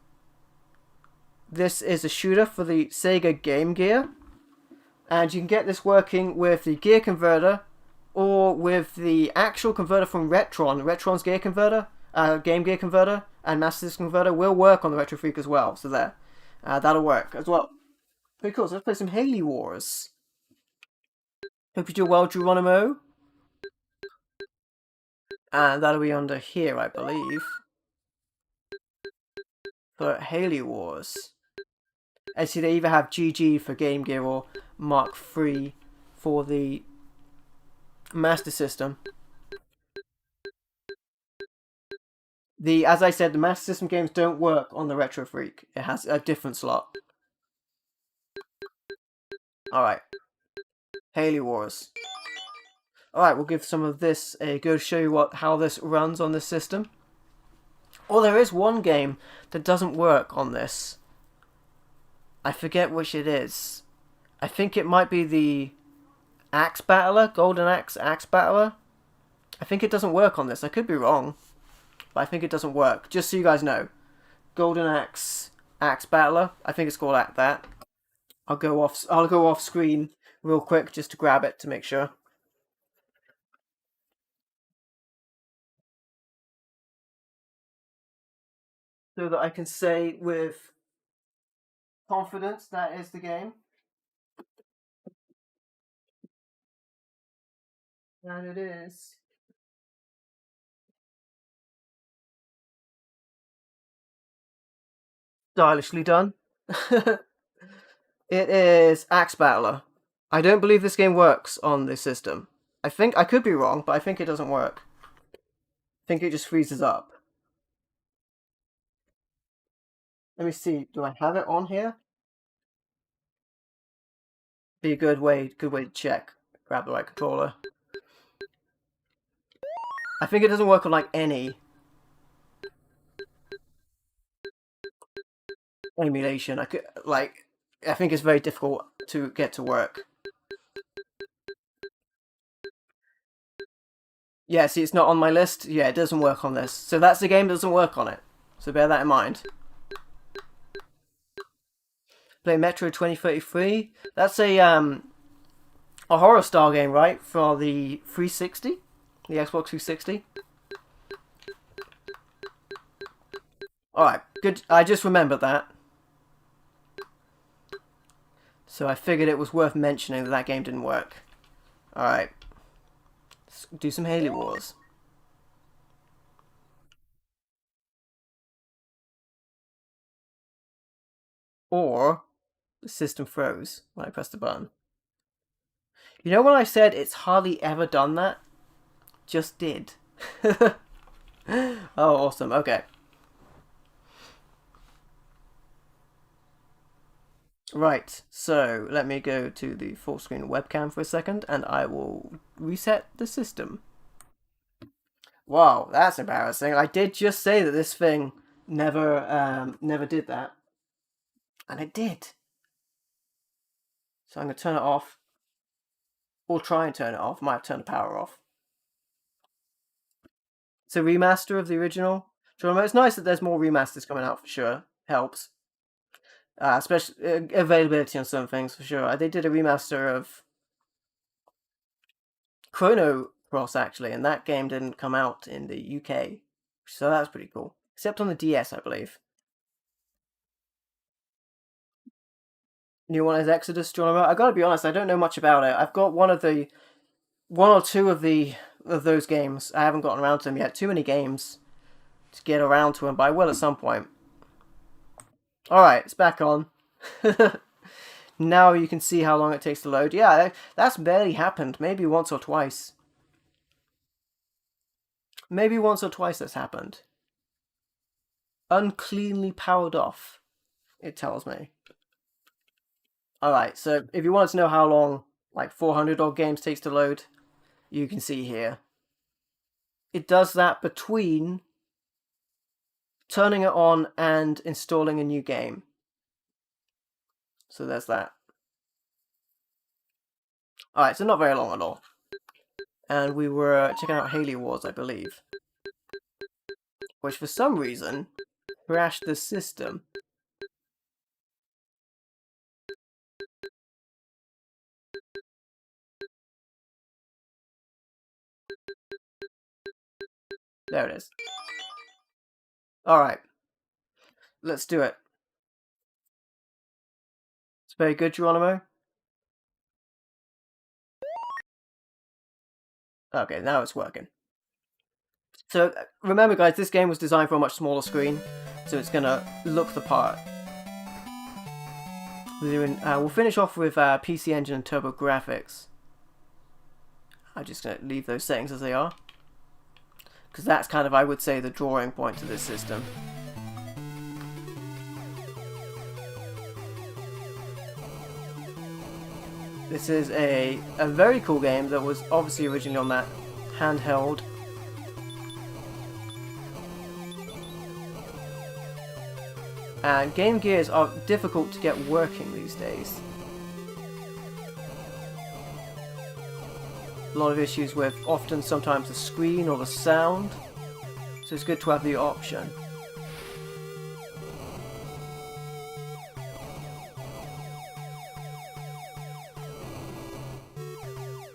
This is a shooter for the Sega Game Gear, and you can get this working with the gear converter or with the actual converter from RetroN. RetroN's gear converter, Game Gear converter, and Master System converter will work on the Retro Freak as well, so there. That'll work as well. Pretty cool, so let's play some Halo Wars. Hope you do well, Geronimo. And that'll be under here, I believe. For Halo Wars. I see they either have GG for Game Gear or Mark III for the Master System. As I said, the Master System games don't work on the Retro Freak. It has a different slot. Alright. Halo Wars. Alright, we'll give some of this a go to show you how this runs on this system. Oh, there is one game that doesn't work on this. I forget which it is. I think it might be the Axe Battler, Golden Axe Battler. I think it doesn't work on this. I could be wrong, but I think it doesn't work. Just so you guys know. Golden Axe Battler. I think it's called that. I'll go off screen real quick just to grab it to make sure. So that I can say with confidence that is the game. And it is. Stylishly done. It is Axe Battler. I don't believe this game works on this system. I could be wrong, but I think it doesn't work. I think it just freezes up. Let me see. Do I have it on here? Be a good way to check. Grab the right controller. I think it doesn't work on like any emulation. I think it's very difficult to get to work. Yeah, see, it's not on my list. Yeah, it doesn't work on this. So that's the game that doesn't work on it. So bear that in mind. Play Metro 2033. That's a horror style game, right? For the 360? The Xbox 360? Alright, good. I just remembered that. So I figured it was worth mentioning that that game didn't work. Alright. Let's do some Halo Wars. Or the system froze when I pressed the button. You know when I said it's hardly ever done that? Just did. Oh, awesome. Okay. Right, so let me go to the full screen webcam for a second and I will reset the system. Wow, that's embarrassing. I did just say that this thing never did that. And it did. So I'm going to turn it off. Or try and turn it off. Might have turned the power off. It's a remaster of the original. It's nice that there's more remasters coming out for sure. Helps. Especially availability on some things for sure. They did a remaster of Chrono Cross actually, and that game didn't come out in the UK. So that's pretty cool. Except on the DS, I believe. New one is Exodus. Do you want to know? I gotta be honest, I don't know much about it. I've got one or two of those games. I haven't gotten around to them yet. Too many games to get around to them, but I will at some point. Alright, it's back on. Now you can see how long it takes to load. Yeah, that's barely happened. Maybe once or twice. Maybe once or twice that's happened. Uncleanly powered off, it tells me. Alright, so if you want to know how long like 400 odd games takes to load, you can see here. It does that between turning it on and installing a new game. So there's that. Alright, so not very long at all. And we were checking out Halo Wars, I believe. Which for some reason crashed the system. There it is. Alright. Let's do it. It's very good, Geronimo. Okay, now it's working. So remember guys, this game was designed for a much smaller screen, so it's gonna look the part. We'll finish off with PC Engine and TurboGrafx. I'm just gonna leave those settings as they are, because that's kind of, I would say, the drawing point to this system. This is a very cool game that was obviously originally on that handheld. And Game Gears are difficult to get working these days. A lot of issues with sometimes the screen or the sound. So it's good to have the option.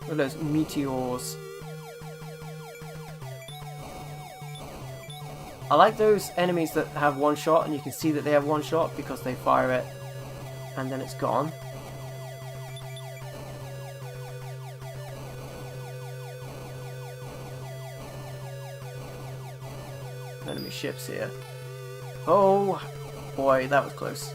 Look at those meteors. I like those enemies that have one shot and you can see that they have one shot because they fire it and then it's gone. Enemy ships here. Oh boy, that was close.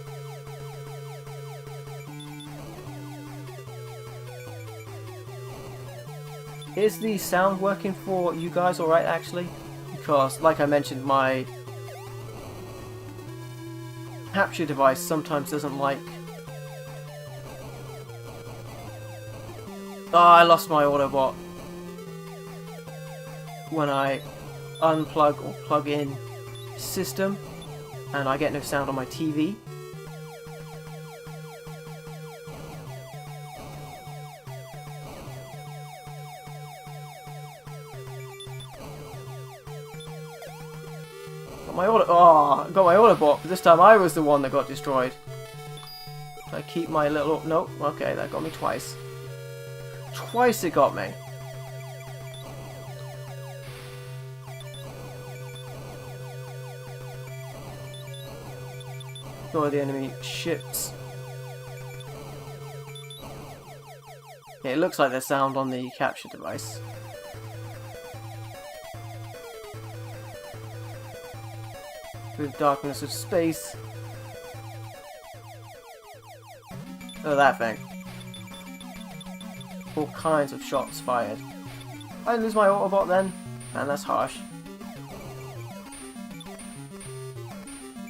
Is the sound working for you guys alright actually? Because, like I mentioned, my capture device sometimes doesn't like... Oh, I lost my Autobot when I unplug or plug in system and I get no sound on my TV. my auto. Oh, got my Autobot, but this time I was the one that got destroyed. I keep my little. Nope. Okay, that got me twice. Twice it got me. Ignore the enemy ships. Yeah, it looks like there's sound on the capture device. Through the darkness of space. Oh, that thing. All kinds of shots fired. I lose my Autobot then? Man, that's harsh.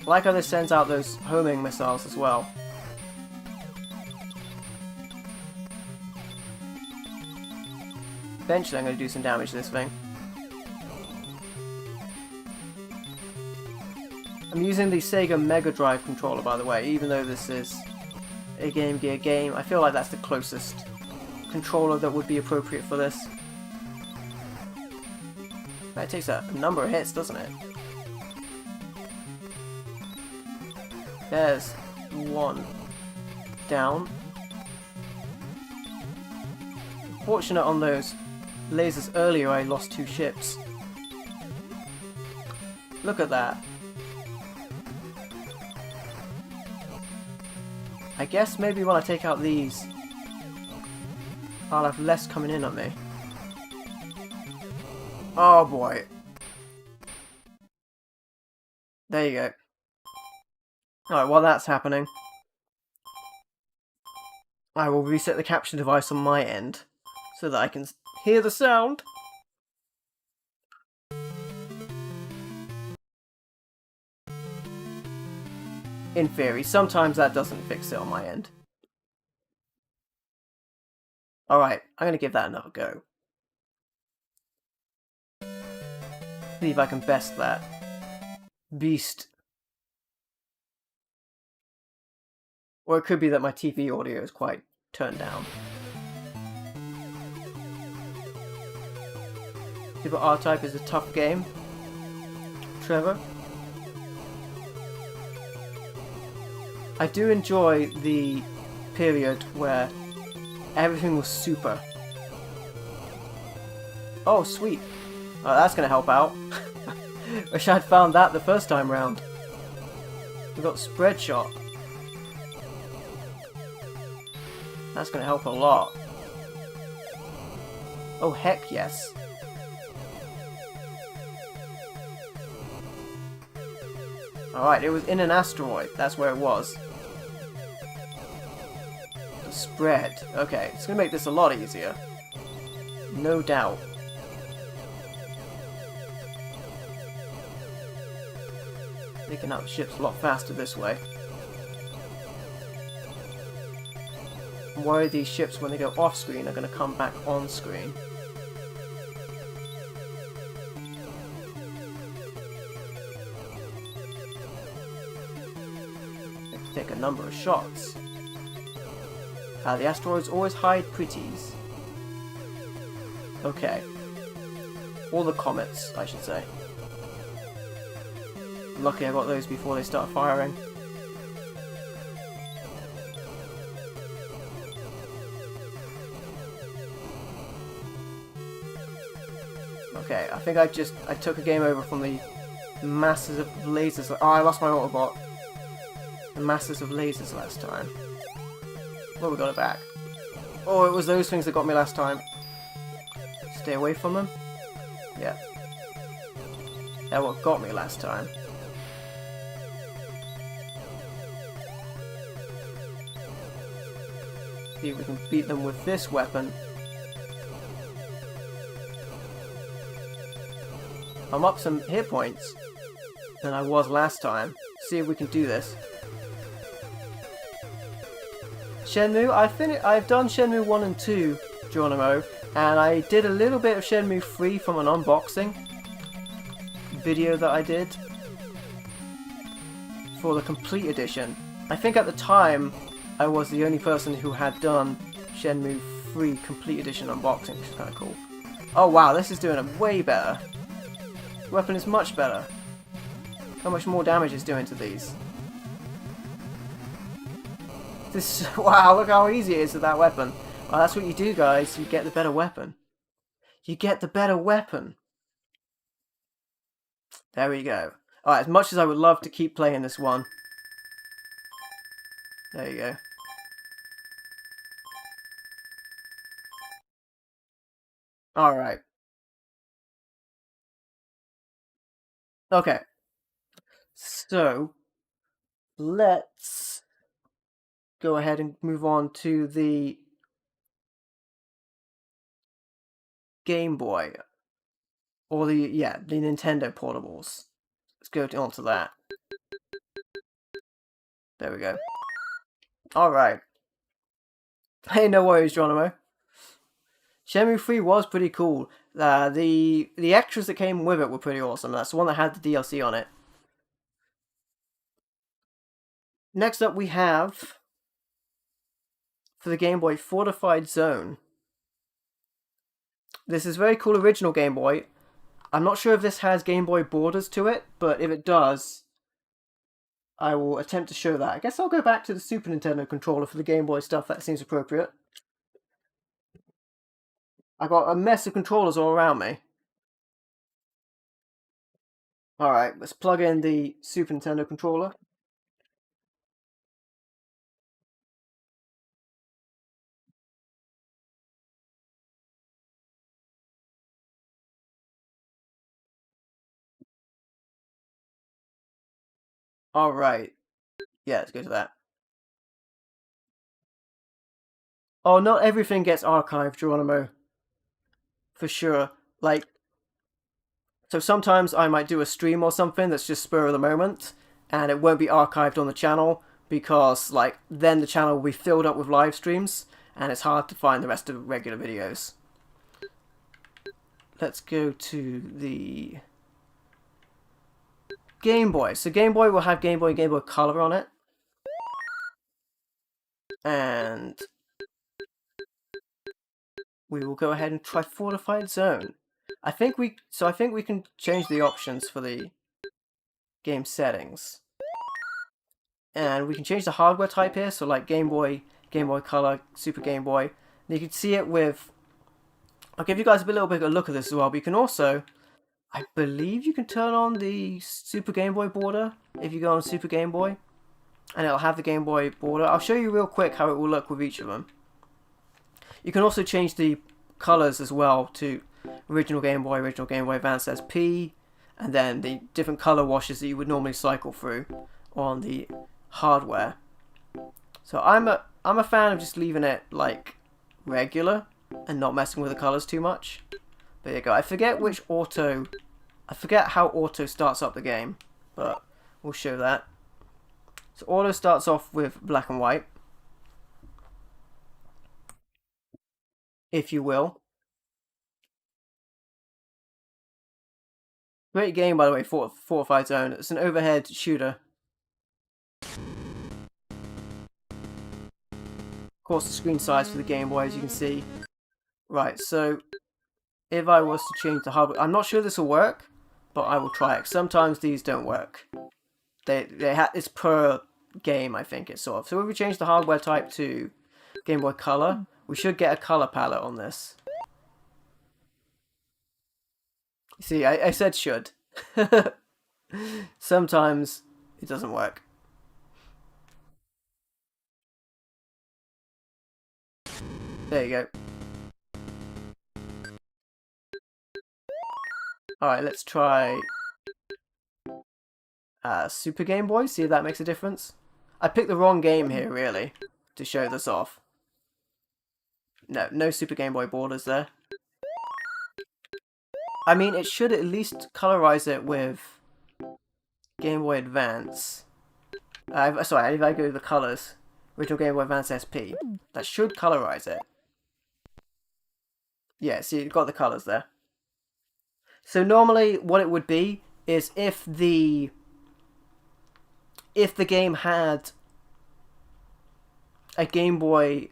I like how this sends out those homing missiles as well. Eventually I'm going to do some damage to this thing. I'm using the Sega Mega Drive controller, by the way, even though this is a Game Gear game. I feel like that's the closest controller that would be appropriate for this. That takes a number of hits, doesn't it? There's one down. Fortunate on those lasers earlier, I lost 2 ships. Look at that. I guess maybe when I take out these, I'll have less coming in on me. Oh boy. There you go. Alright, while that's happening, I will reset the capture device on my end so that I can hear the sound. In theory, sometimes that doesn't fix it on my end. Alright, I'm gonna give that another go. See if I can best that beast. Or it could be that my TV audio is quite turned down. Super R-Type is a tough game. Trevor? I do enjoy the period where everything was super. Oh, sweet. Oh, that's gonna help out. Wish I'd found that the first time round. We got spread shot. That's gonna help a lot. Oh, heck yes. Alright, it was in an asteroid. That's where it was. The spread. Okay, it's gonna make this a lot easier. No doubt. Taking out the ships a lot faster this way. I'm worried these ships, when they go off screen, are going to come back on screen. I have to take a number of shots. The asteroids always hide pretties. Okay. Or the comets, I should say. Lucky I got those before they start firing. Okay, I think I took a game over from the masses of lasers. Oh, I lost my Autobot. The masses of lasers last time. Well, we got it back. Oh, it was those things that got me last time. Stay away from them. Yeah. They're what got me last time. See if we can beat them with this weapon. I'm up some hit points than I was last time. See if we can do this. Shenmue, I've done Shenmue 1 and 2, Geronimo, and I did a little bit of Shenmue 3 from an unboxing video that I did for the complete edition. I think at the time I was the only person who had done Shenmue 3 complete edition unboxing, which is kind of cool. Oh wow, this is doing it way better. The weapon is much better. how much more damage it's doing to these. This, wow, look how easy it is with that weapon. Well, that's what you do, guys. You get the better weapon. You get the better weapon. There we go. Alright, as much as I would love to keep playing this one. There you go. Alright. Okay. So, let's go ahead and move on to the Game Boy. Or the Nintendo portables. Let's go on to that. There we go. Alright. Hey, no worries, Geronimo. Shenmue 3 was pretty cool. The extras that came with it were pretty awesome. That's the one that had the DLC on it. Next up we have, for the Game Boy, Fortified Zone. This is very cool original Game Boy. I'm not sure if this has Game Boy borders to it, but if it does, I will attempt to show that. I guess I'll go back to the Super Nintendo controller for the Game Boy stuff. That seems appropriate. I got a mess of controllers all around me. Alright, let's plug in the Super Nintendo controller. Alright. Yeah, let's go to that. Oh, not everything gets archived, Geronimo. For sure. Like, so sometimes I might do a stream or something that's just spur of the moment, and it won't be archived on the channel, because, like, then the channel will be filled up with live streams, and it's hard to find the rest of the regular videos. Let's go to the Game Boy. So Game Boy will have Game Boy and Game Boy Color on it. And we will go ahead and try Fortified Zone. I think we can change the options for the game settings. And we can change the hardware type here, so like Game Boy, Game Boy Color, Super Game Boy. And you can see it with... I'll give you guys a little bit of a look at this as well, but you can also... I believe you can turn on the Super Game Boy border if you go on Super Game Boy. And it'll have the Game Boy border. I'll show you real quick how it will look with each of them. You can also change the colors as well to original Game Boy Advance SP, and then the different color washes that you would normally cycle through on the hardware. So I'm a fan of just leaving it like regular and not messing with the colors too much. There you go. I forget how auto starts up the game, but we'll show that. So auto starts off with black and white, if you will. Great game, by the way, Fortified Zone. It's an overhead shooter. Of course, the screen size for the Game Boy, as you can see. Right, so if I was to change the hardware, I'm not sure this will work, but I will try it. Sometimes these don't work. It's per game, I think it's sort of. So if we change the hardware type to Game Boy Color, we should get a color palette on this. See, I said should. Sometimes it doesn't work. There you go. Alright, let's try Super Game Boy, see if that makes a difference. I picked the wrong game here, really, to show this off. No Super Game Boy borders there. I mean, it should at least colorize it with Game Boy Advance. Sorry, if I go to the colors, original Game Boy Advance SP, that should colorize it. Yeah, see, you've got the colors there. So normally, what it would be is if the game had a Game Boy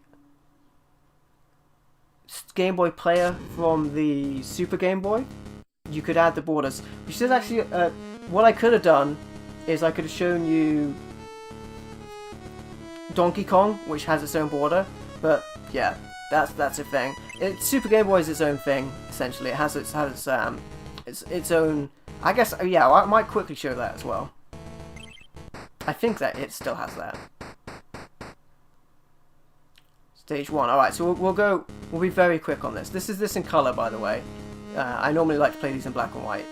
player from the Super Game Boy, you could add the borders. Which is actually what I could have done is I could have shown you Donkey Kong, which has its own border, but yeah, that's a thing. Super Game Boy is its own thing, essentially. It has its own. I guess, yeah, I might quickly show that as well. I think that it still has that. Stage 1. Alright, so we'll be very quick on this. This is this in colour, by the way. I normally like to play these in black and white.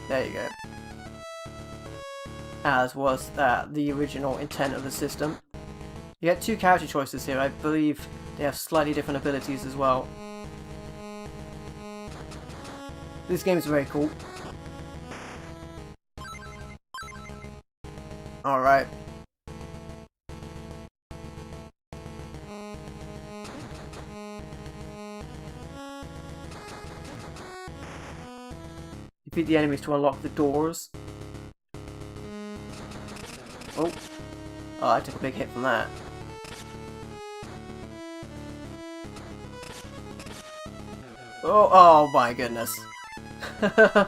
There you go. As was the original intent of the system. You get 2 character choices here. I believe they have slightly different abilities as well. This game is very cool. Alright. Defeat the enemies to unlock the doors. Oh. Oh, I took a big hit from that. Oh my goodness. I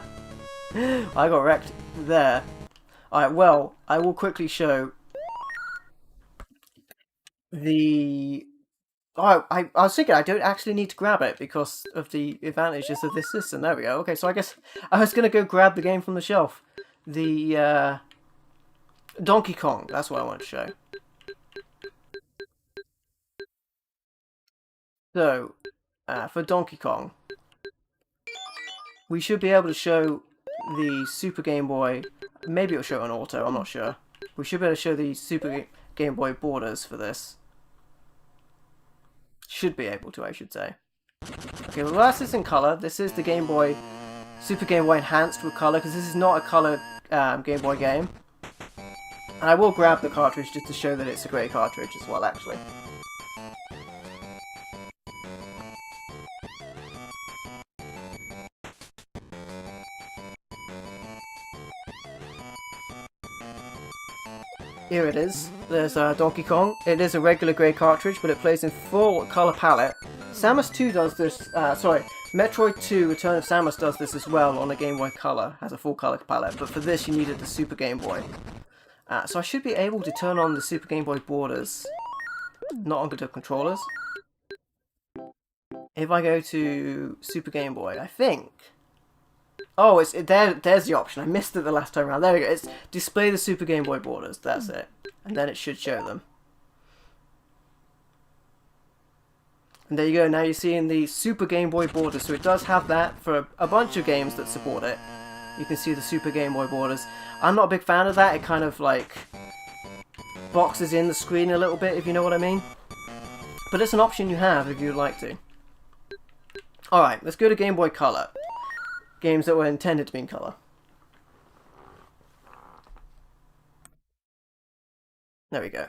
got wrecked there. Alright, well, I will quickly show the... Oh, I was thinking I don't actually need to grab it because of the advantages of this system. There we go. Okay, so I guess I was going to go grab the game from the shelf. The Donkey Kong, that's what I want to show. So, for Donkey Kong, we should be able to show the Super Game Boy. Maybe it'll show an auto, I'm not sure. We should be able to show the Super Game Boy borders for this. Should be able to, I should say. Okay, well that's this in colour. This is the Game Boy, Super Game Boy enhanced with colour, because this is not a coloured Game Boy game. And I will grab the cartridge just to show that it's a great cartridge as well, actually. Here it is. There's Donkey Kong. It is a regular grey cartridge, but it plays in full colour palette. Samus 2 does this, Metroid 2 Return of Samus does this as well on a Game Boy Color, has a full colour palette, but for this you needed the Super Game Boy. So I should be able to turn on the Super Game Boy borders, not on the controllers. If I go to Super Game Boy, I think... Oh, there's the option. I missed it the last time around. There we go. It's display the Super Game Boy borders. That's it. And then it should show them. And there you go. Now you're seeing the Super Game Boy borders. So it does have that for a bunch of games that support it. You can see the Super Game Boy borders. I'm not a big fan of that. It kind of like boxes in the screen a little bit, if you know what I mean. But it's an option you have if you'd like to. Alright, let's go to Game Boy Color. Games that were intended to be in colour. There we go.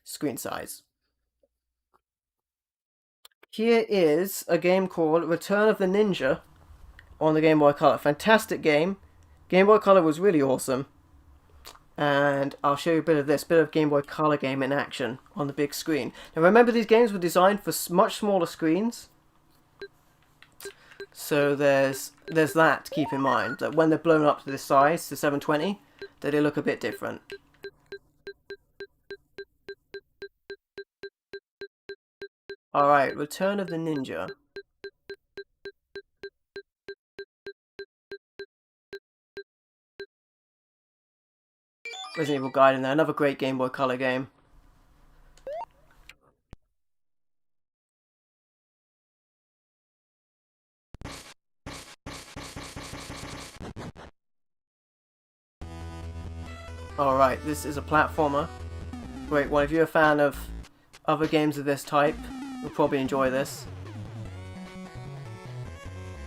Screen size. Here is a game called Return of the Ninja on the Game Boy Color. Fantastic game. Game Boy Color was really awesome. And I'll show you a bit of this, bit of Game Boy Color game in action on the big screen. Now remember, these games were designed for much smaller screens. So there's that to keep in mind, that when they're blown up to this size, to 720, that they look a bit different. Alright, Return of the Ninja. Resident Evil Guide in there, another great Game Boy Color game. Alright, this is a platformer. Great one. If you're a fan of other games of this type, you'll probably enjoy this.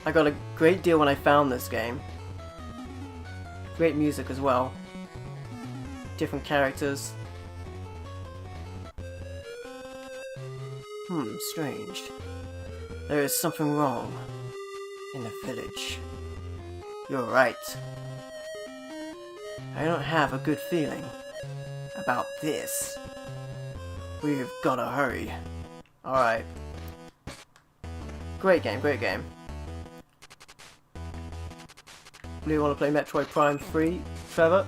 I got a great deal when I found this game. Great music as well. Different characters. Strange. There is something wrong in the village. You're right. I don't have a good feeling about this. We've gotta hurry. Alright. Great game, great game. Do you want to play Metroid Prime 3, Trevor?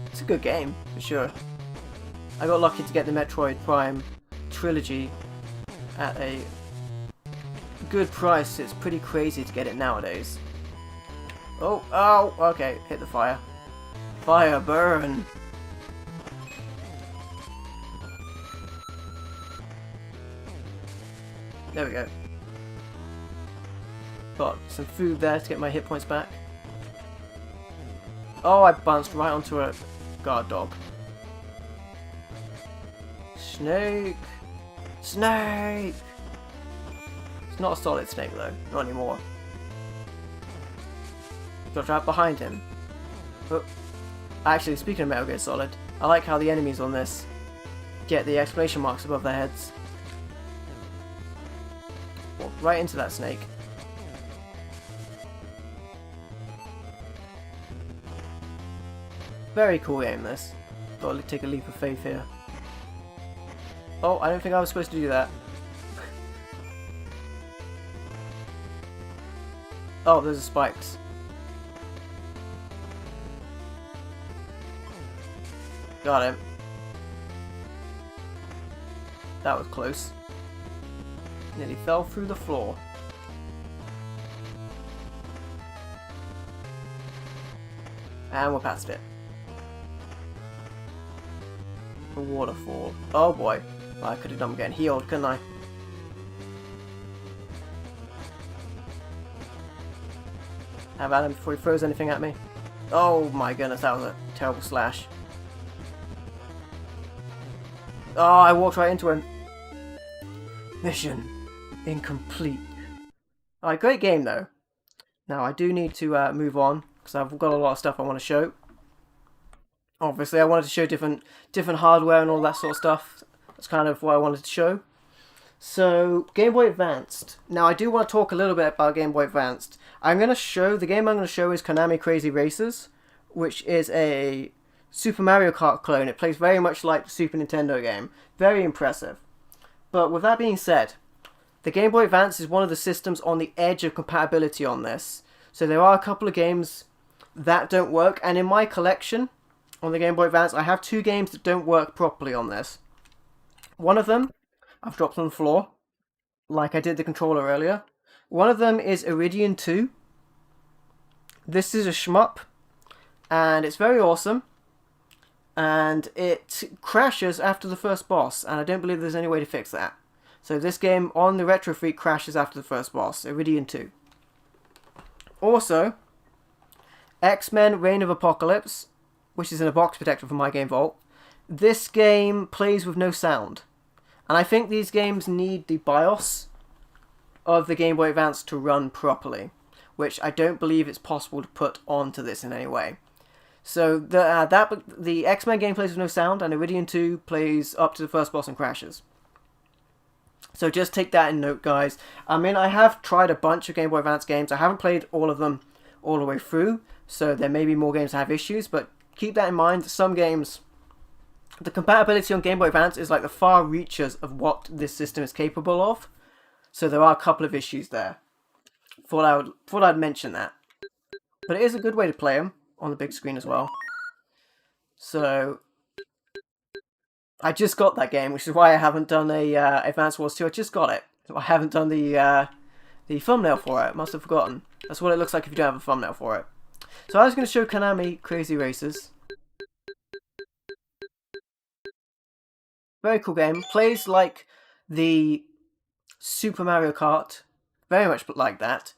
It's a good game, for sure. I got lucky to get the Metroid Prime trilogy at a good price. It's pretty crazy to get it nowadays. Oh, oh, okay, hit the fire. Fire, burn! There we go. Got some food there to get my hit points back. Oh, I bounced right onto a guard dog. Snake! Snake! It's not a solid snake though, not anymore. Got right behind him. Oh. Actually, speaking of Metal Gear Solid, I like how the enemies on this get the exclamation marks above their heads. Walk right into that snake. Very cool game, this. Gotta take a leap of faith here. Oh, I don't think I was supposed to do that. Oh, those are spikes. Got him. That was close. Nearly fell through the floor. And we're past it. A waterfall. Oh boy. I could have done getting healed, couldn't I? Have at him before he throws anything at me. Oh my goodness, that was a terrible slash. Oh, I walked right into him. Mission incomplete. Alright, great game though. Now I do need to move on because I've got a lot of stuff I want to show. Obviously, I wanted to show different hardware and all that sort of stuff. That's kind of what I wanted to show. So, Game Boy Advanced. Now, I do want to talk a little bit about Game Boy Advanced. The game I'm going to show is Konami Crazy Racers, which is a Super Mario Kart clone. It plays very much like the Super Nintendo game. Very impressive. But with that being said, the Game Boy Advance is one of the systems on the edge of compatibility on this. So there are a couple of games that don't work, and in my collection on the Game Boy Advance, I have 2 games that don't work properly on this. One of them, I've dropped on the floor, like I did the controller earlier. One of them is Iridian 2. This is a shmup, and it's very awesome. And it crashes after the first boss, and I don't believe there's any way to fix that. So this game on the Retro Freak crashes after the first boss, Iridian 2. Also, X-Men Reign of Apocalypse, which is in a box protector from My Game Vault. This game plays with no sound. And I think these games need the BIOS of the Game Boy Advance to run properly, which I don't believe it's possible to put onto this in any way. So the X-Men game plays with no sound, and Iridian 2 plays up to the first boss and crashes. So just take that in note, guys. I mean, I have tried a bunch of Game Boy Advance games. I haven't played all of them all the way through, so there may be more games that have issues, but keep that in mind. Some games, the compatibility on Game Boy Advance is like the far reaches of what this system is capable of. So there are a couple of issues there. Thought I'd mention that. But it is a good way to play them on the big screen as well. So I just got that game, which is why I haven't done a Advance Wars 2. I just got it. So I haven't done the thumbnail for it. Must have forgotten. That's what it looks like if you don't have a thumbnail for it. So I was going to show Konami Crazy Racers. Very cool game. Plays like the Super Mario Kart. Very much like that.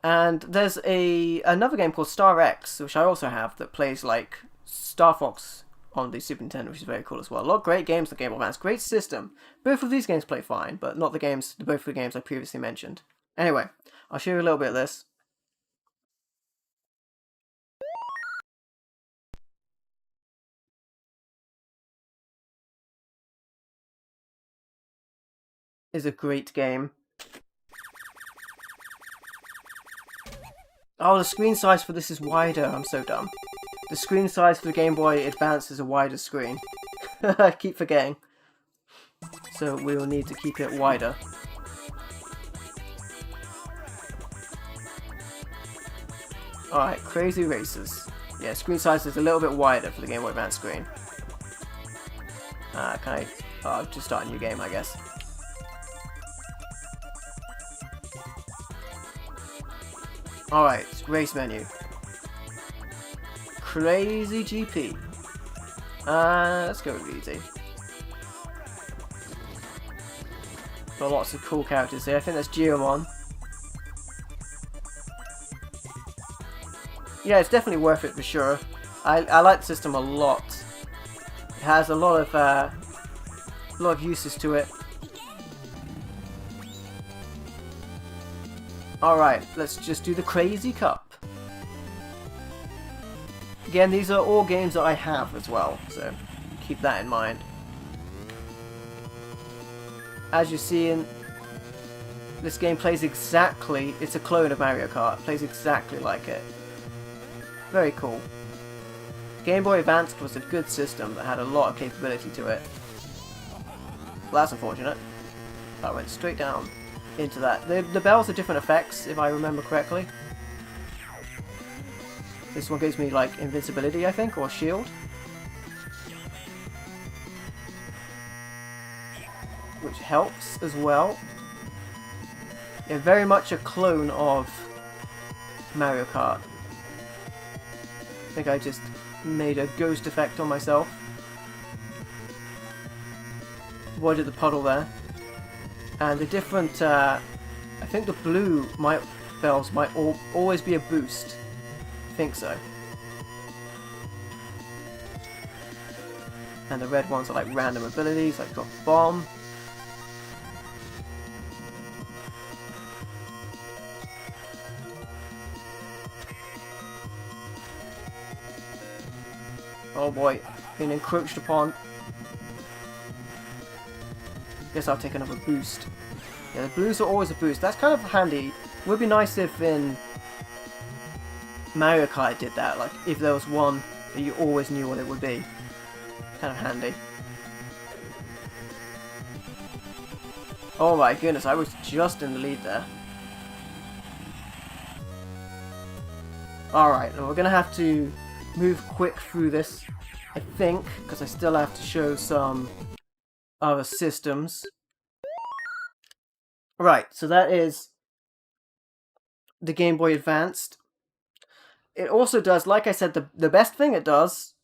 And there's another game called Star X, which I also have, that plays like Star Fox on the Super Nintendo, which is very cool as well. A lot of great games on the Game Boy Advance. Great system. Both of these games play fine, but not both of the games I previously mentioned. Anyway, I'll show you a little bit of this. Is a great game. Oh, the screen size for this is wider. I'm so dumb. The screen size for the Game Boy Advance is a wider screen. I keep forgetting. so we will need to keep it wider. Alright, Crazy Racers. Yeah, screen size is a little bit wider for the Game Boy Advance screen. Can I... Oh, just start a new game, I guess. Alright, race menu. Crazy GP. Let's go with easy. Got lots of cool characters here. I think that's Geomon. Yeah, it's definitely worth it for sure. I like the system a lot. It has a lot of uses to it. Alright, let's just do the Crazy Cup. Again, these are all games that I have as well, so keep that in mind. As you're seeing, this game plays exactly, it's a clone of Mario Kart, it plays exactly like it. Very cool. Game Boy Advance was a good system that had a lot of capability to it. Well, that's unfortunate. That went straight down into that. The bells are different effects, if I remember correctly. This one gives me, like, invincibility, I think, or shield. Which helps as well. Yeah, very much a clone of Mario Kart. I think I just made a ghost effect on myself. Avoided the puddle there. And the different, I think the blue bells might always be a boost. I think so. And the red ones are like random abilities, like drop a bomb. Oh boy, being encroached upon. Guess I'll take another boost. Yeah, the blues are always a boost. That's kind of handy. Would be nice if in Mario Kart did that. Like, if there was one that you always knew what it would be. Kind of handy. Oh my goodness, I was just in the lead there. Alright, and we're going to have to move quick through this, I think, because I still have to show some other systems. Right, so that is the Game Boy Advanced. It also does, like I said, the best thing it does,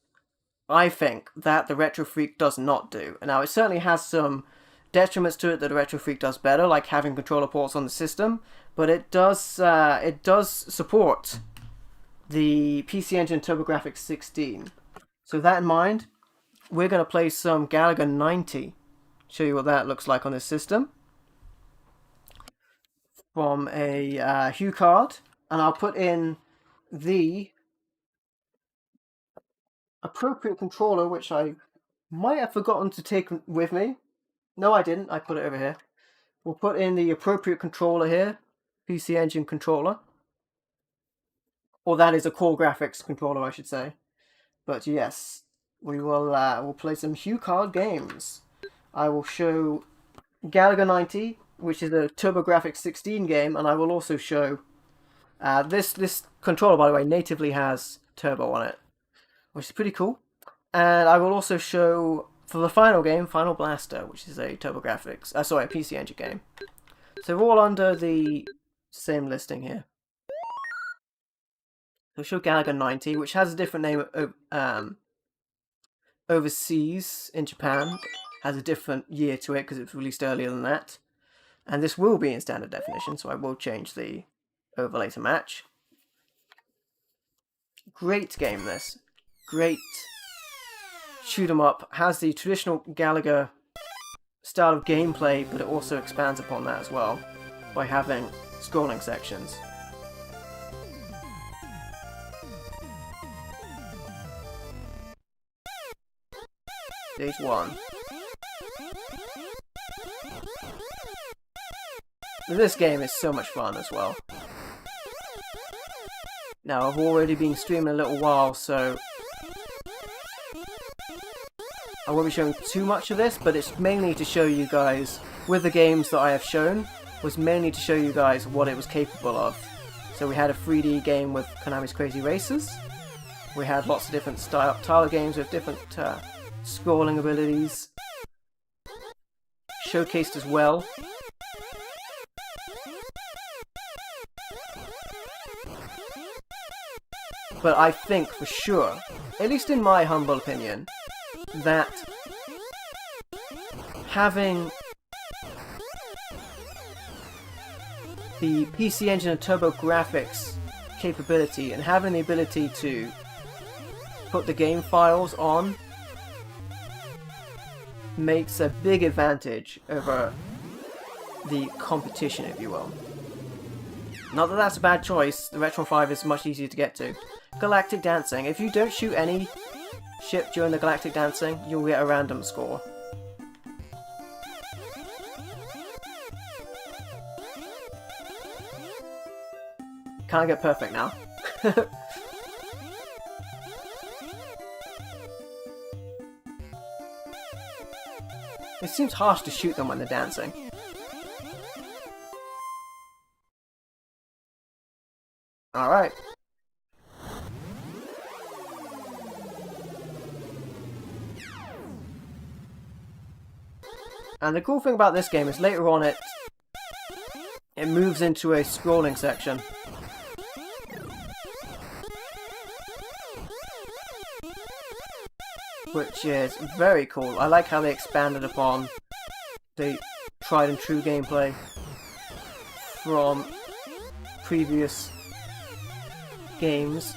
I think, that the Retro Freak does not do. Now, it certainly has some detriments to it that the Retro Freak does better, like having controller ports on the system, but it does support the PC Engine TurboGrafx 16. So with that in mind, we're going to play some Galaga 90. Show you what that looks like on this system. From a Hue card, and I'll put in the appropriate controller, which I might have forgotten to take with me. No, I didn't. I put it over here. We'll put in the appropriate controller here, PC Engine controller. Or that is a Core Graphics controller, I should say. But yes, we will we'll play some Hue card games. I will show Galaga 90, which is a TurboGrafx 16 game, and I will also show this controller, by the way, natively has turbo on it, which is pretty cool. And I will also show, for the final game, Final Blaster, which is a TurboGrafx, a PC Engine game. So we're all under the same listing here. So we'll show Galaga 90, which has a different name overseas in Japan. Has a different year to it because it was released earlier than that. And this will be in standard definition, so I will change the overlay to match. Great game, this. Great shoot 'em up. Has the traditional Galaga style of gameplay, but it also expands upon that as well by having scrolling sections. Stage 1. This game is so much fun as well. Now, I've already been streaming a little while, so I won't be showing too much of this, but it's mainly to show you guys, with the games that I have shown, was mainly to show you guys what it was capable of. So we had a 3D game with Konami's Crazy Racers. We had lots of different style of games with different scrolling abilities. Showcased as well. But I think for sure, at least in my humble opinion, that having the PC Engine and turbografx capability and having the ability to put the game files on makes a big advantage over the competition, if you will. Not that that's a bad choice, the RetroN 5 is much easier to get to. Galactic Dancing. If you don't shoot any ship during the Galactic Dancing, you'll get a random score. Can't get perfect now. It seems harsh to shoot them when they're dancing. Alright. And the cool thing about this game is later on it moves into a scrolling section. Which is very cool. I like how they expanded upon the tried and true gameplay from previous games.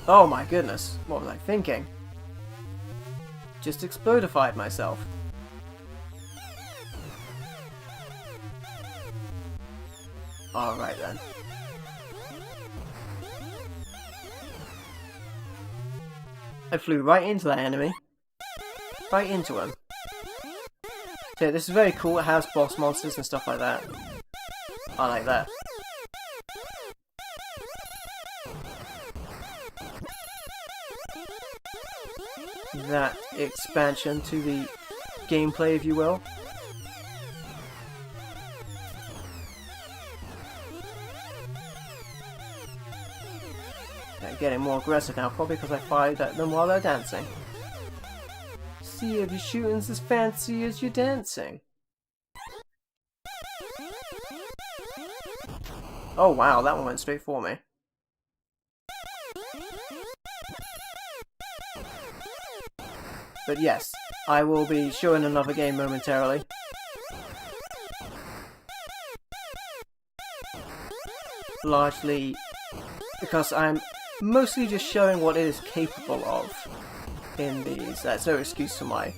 Oh my goodness, what was I thinking? Just explodified myself. Alright then. I flew right into that enemy. Right into him. So this is very cool, it has boss monsters and stuff like that. I like that. That expansion to the gameplay, if you will. They're getting more aggressive now, probably because I fired at them while they're dancing. See if your shooting's as fancy as your dancing. Oh wow, that one went straight for me. But yes, I will be showing another game momentarily. Largely because I'm mostly just showing what it is capable of in these. That's no excuse for my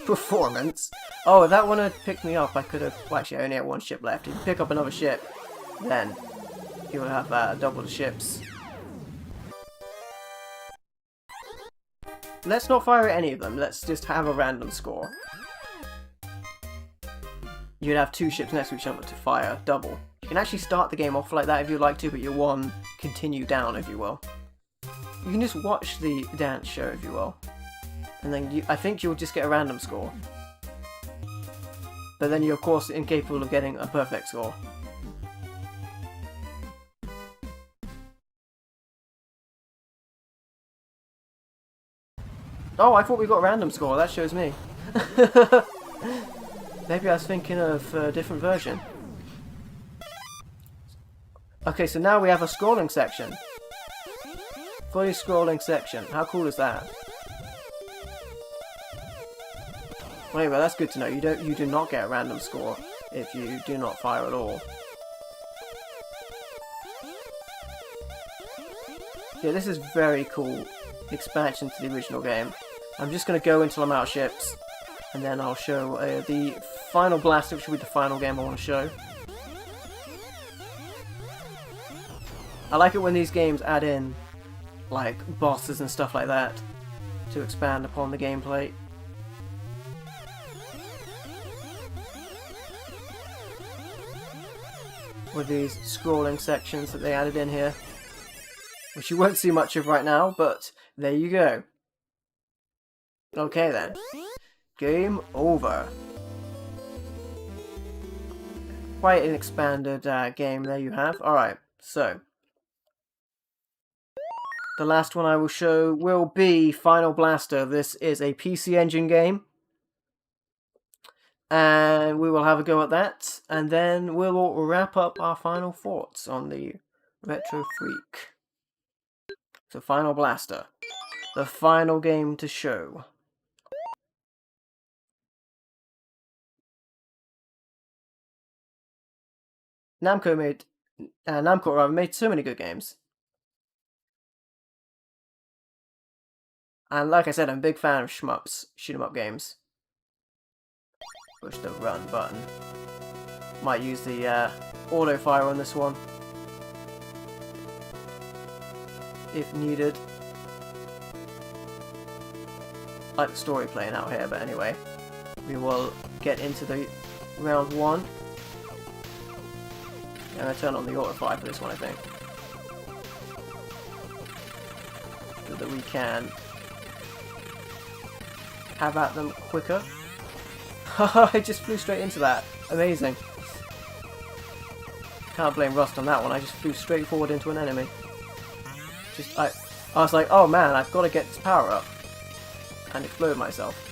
performance. Oh, if that one had picked me up, I could have... Well, actually, I only had one ship left. If you pick up another ship, then you will have double the ships. Let's not fire at any of them. Let's just have a random score. You'd have two ships next to each other to fire double. You can actually start the game off like that if you'd like to, but your one continue down, if you will. You can just watch the dance show, if you will. And then I think you'll just get a random score. But then you're, of course, incapable of getting a perfect score. Oh, I thought we got a random score. That shows me. Maybe I was thinking of a different version. Okay, so now we have a scrolling section. Fully scrolling section. How cool is that? Well, anyway, that's good to know. You do not get a random score if you do not fire at all. Yeah, this is very cool expansion to the original game. I'm just going to go until I'm out of ships, and then I'll show the final blast, which will be the final game I want to show. I like it when these games add in, like, bosses and stuff like that to expand upon the gameplay. With these scrolling sections that they added in here. which you won't see much of right now, but there you go. Okay then. Game over. Quite an expanded game there you have. Alright, so. The last one I will show will be Final Blaster. This is a PC Engine game. And we will have a go at that. And then we will wrap up our final thoughts on the Retro Freak. So Final Blaster. The final game to show. Namco made so many good games. And like I said, I'm a big fan of shmups, shoot 'em up games. Push the run button. Might use the auto fire on this one. If needed. I like the story playing out here, but anyway. We will get into the round one. I'm going to turn on the auto fire for this one, I think. So that we can have at them quicker. Haha, I just flew straight into that. Amazing. Can't blame Rust on that one, I just flew straight forward into an enemy. I was like, oh man, I've got to get this power up. And explode myself.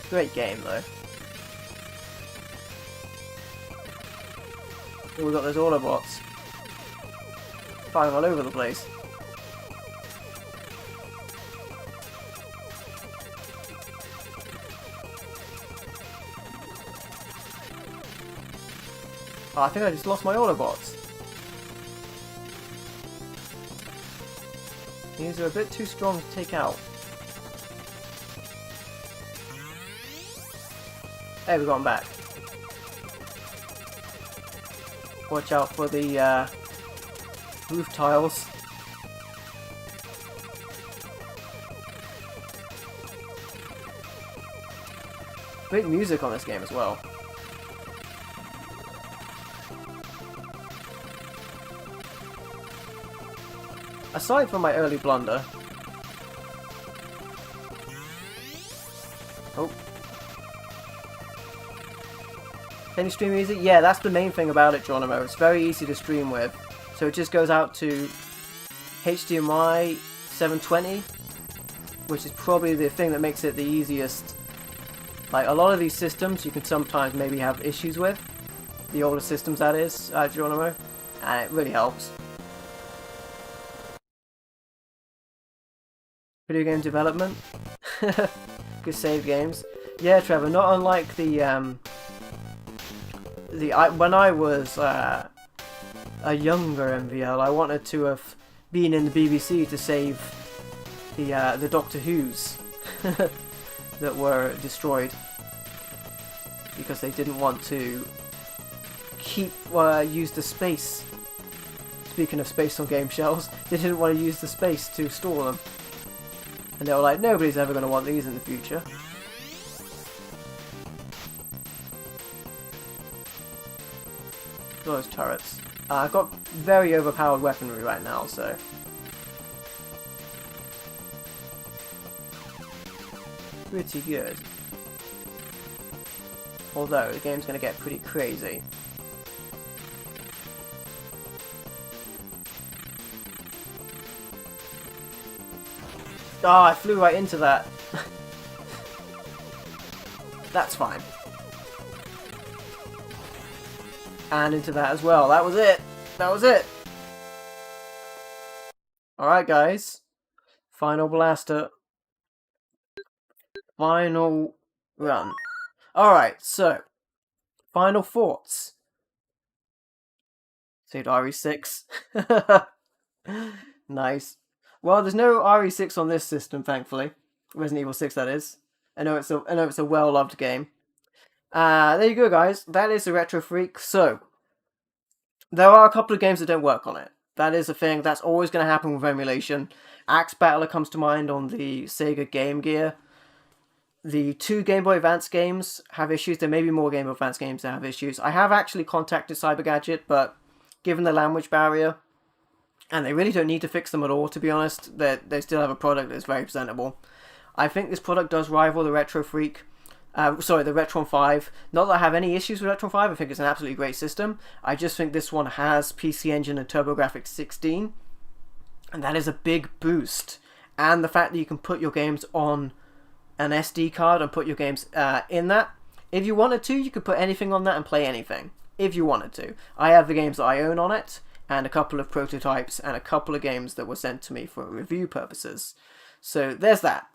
Great game though. Oh, we've got those Autobots firing all over the place. Oh, I think I just lost my Autobots. These are a bit too strong to take out. Hey, we got them back. Watch out for the roof tiles. Great music on this game as well. Aside from my early blunder. Oh. Can you stream music? Yeah, that's the main thing about it, Geronimo. It's very easy to stream with. So it just goes out to HDMI 720, which is probably the thing that makes it the easiest. Like, a lot of these systems you can sometimes maybe have issues with. The older systems, that is, Geronimo. And it really helps. Video game development. Good save games. Yeah, Trevor, not unlike the when I was a younger MVL, I wanted to have been in the BBC to save the Doctor Who's that were destroyed because they didn't want to use the space. Speaking of space on game shelves, they didn't want to use the space to store them. And they were like, nobody's ever going to want these in the future. Those turrets. I've got very overpowered weaponry right now, so... pretty good. Although, the game's going to get pretty crazy. Ah, I flew right into that. That's fine. And into that as well. That was it. That was it. Alright, guys. Final blaster. Final run. Alright, so. Final thoughts. Saved RE6. Nice. Well, there's no RE6 on this system, thankfully. Resident Evil 6, that is. I know it's a well-loved game. There you go, guys. That is the Retro Freak. So, there are a couple of games that don't work on it. That is a thing. That's always going to happen with emulation. Axe Battler comes to mind on the Sega Game Gear. The 2 Game Boy Advance games have issues. There may be more Game Boy Advance games that have issues. I have actually contacted CyberGadget, but given the language barrier, and they really don't need to fix them at all, to be honest, they still have a product that's very presentable. I think this product does rival the Retro Freak. The RetroN 5. Not that I have any issues with RetroN 5, I think it's an absolutely great system. I just think this one has PC Engine and TurboGrafx 16, and that is a big boost. And the fact that you can put your games on an SD card and put your games in that. If you wanted to, you could put anything on that and play anything, if you wanted to. I have the games that I own on it, and a couple of prototypes, and a couple of games that were sent to me for review purposes. So there's that.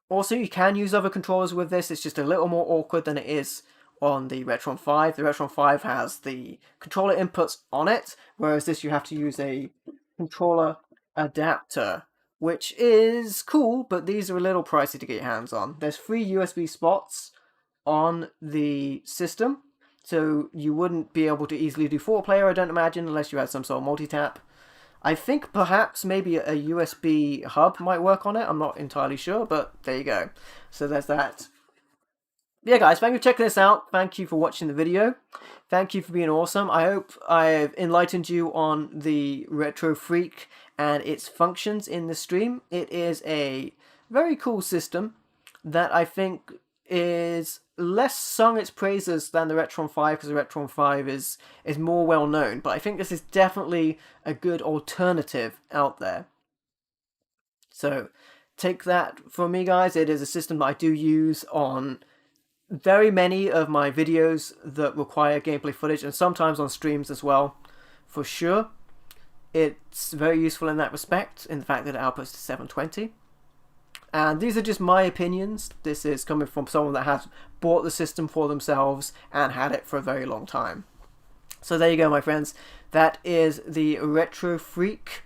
Also, you can use other controllers with this. It's just a little more awkward than it is on the RetroN 5. The RetroN 5 has the controller inputs on it, whereas this you have to use a controller adapter, which is cool, but these are a little pricey to get your hands on. There's 3 USB spots on the system, so you wouldn't be able to easily do 4-player, I don't imagine, unless you had some sort of multi-tap. I think perhaps maybe a USB hub might work on it. I'm not entirely sure, but there you go. So there's that. Yeah, guys, thank you for checking this out. Thank you for watching the video. Thank you for being awesome. I hope I've enlightened you on the Retro Freak and its functions in the stream. It is a very cool system that I think is less sung its praises than the RetroN 5, because the RetroN 5 is more well known, but I think this is definitely a good alternative out there. So take that from me, guys. It is a system that I do use on very many of my videos that require gameplay footage, and sometimes on streams as well, for sure. It's very useful in that respect, in the fact that it outputs to 720. And these are just my opinions. This is coming from someone that has bought the system for themselves and had it for a very long time. So there you go, my friends. That is the Retro Freak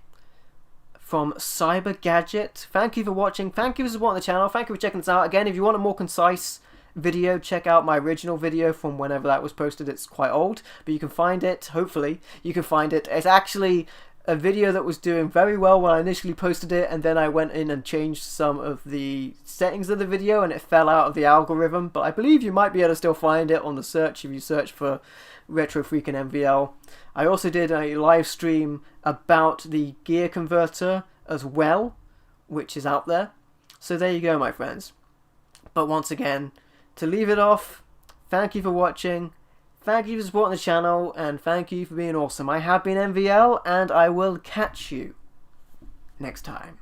from CyberGadget. Thank you for watching. Thank you for supporting the channel. Thank you for checking this out. Again, if you want a more concise video, check out my original video from whenever that was posted. It's quite old, but you can find it. Hopefully, you can find it. It's actually a video that was doing very well when I initially posted it, and then I went in and changed some of the settings of the video and it fell out of the algorithm, but I believe you might be able to still find it on the search if you search for Retro Freak and MVL. I also did a live stream about the gear converter as well, which is out there. So there you go, my friends. But once again, to leave it off, thank you for watching. Thank you for supporting the channel, and thank you for being awesome. I have been MVL, and I will catch you next time.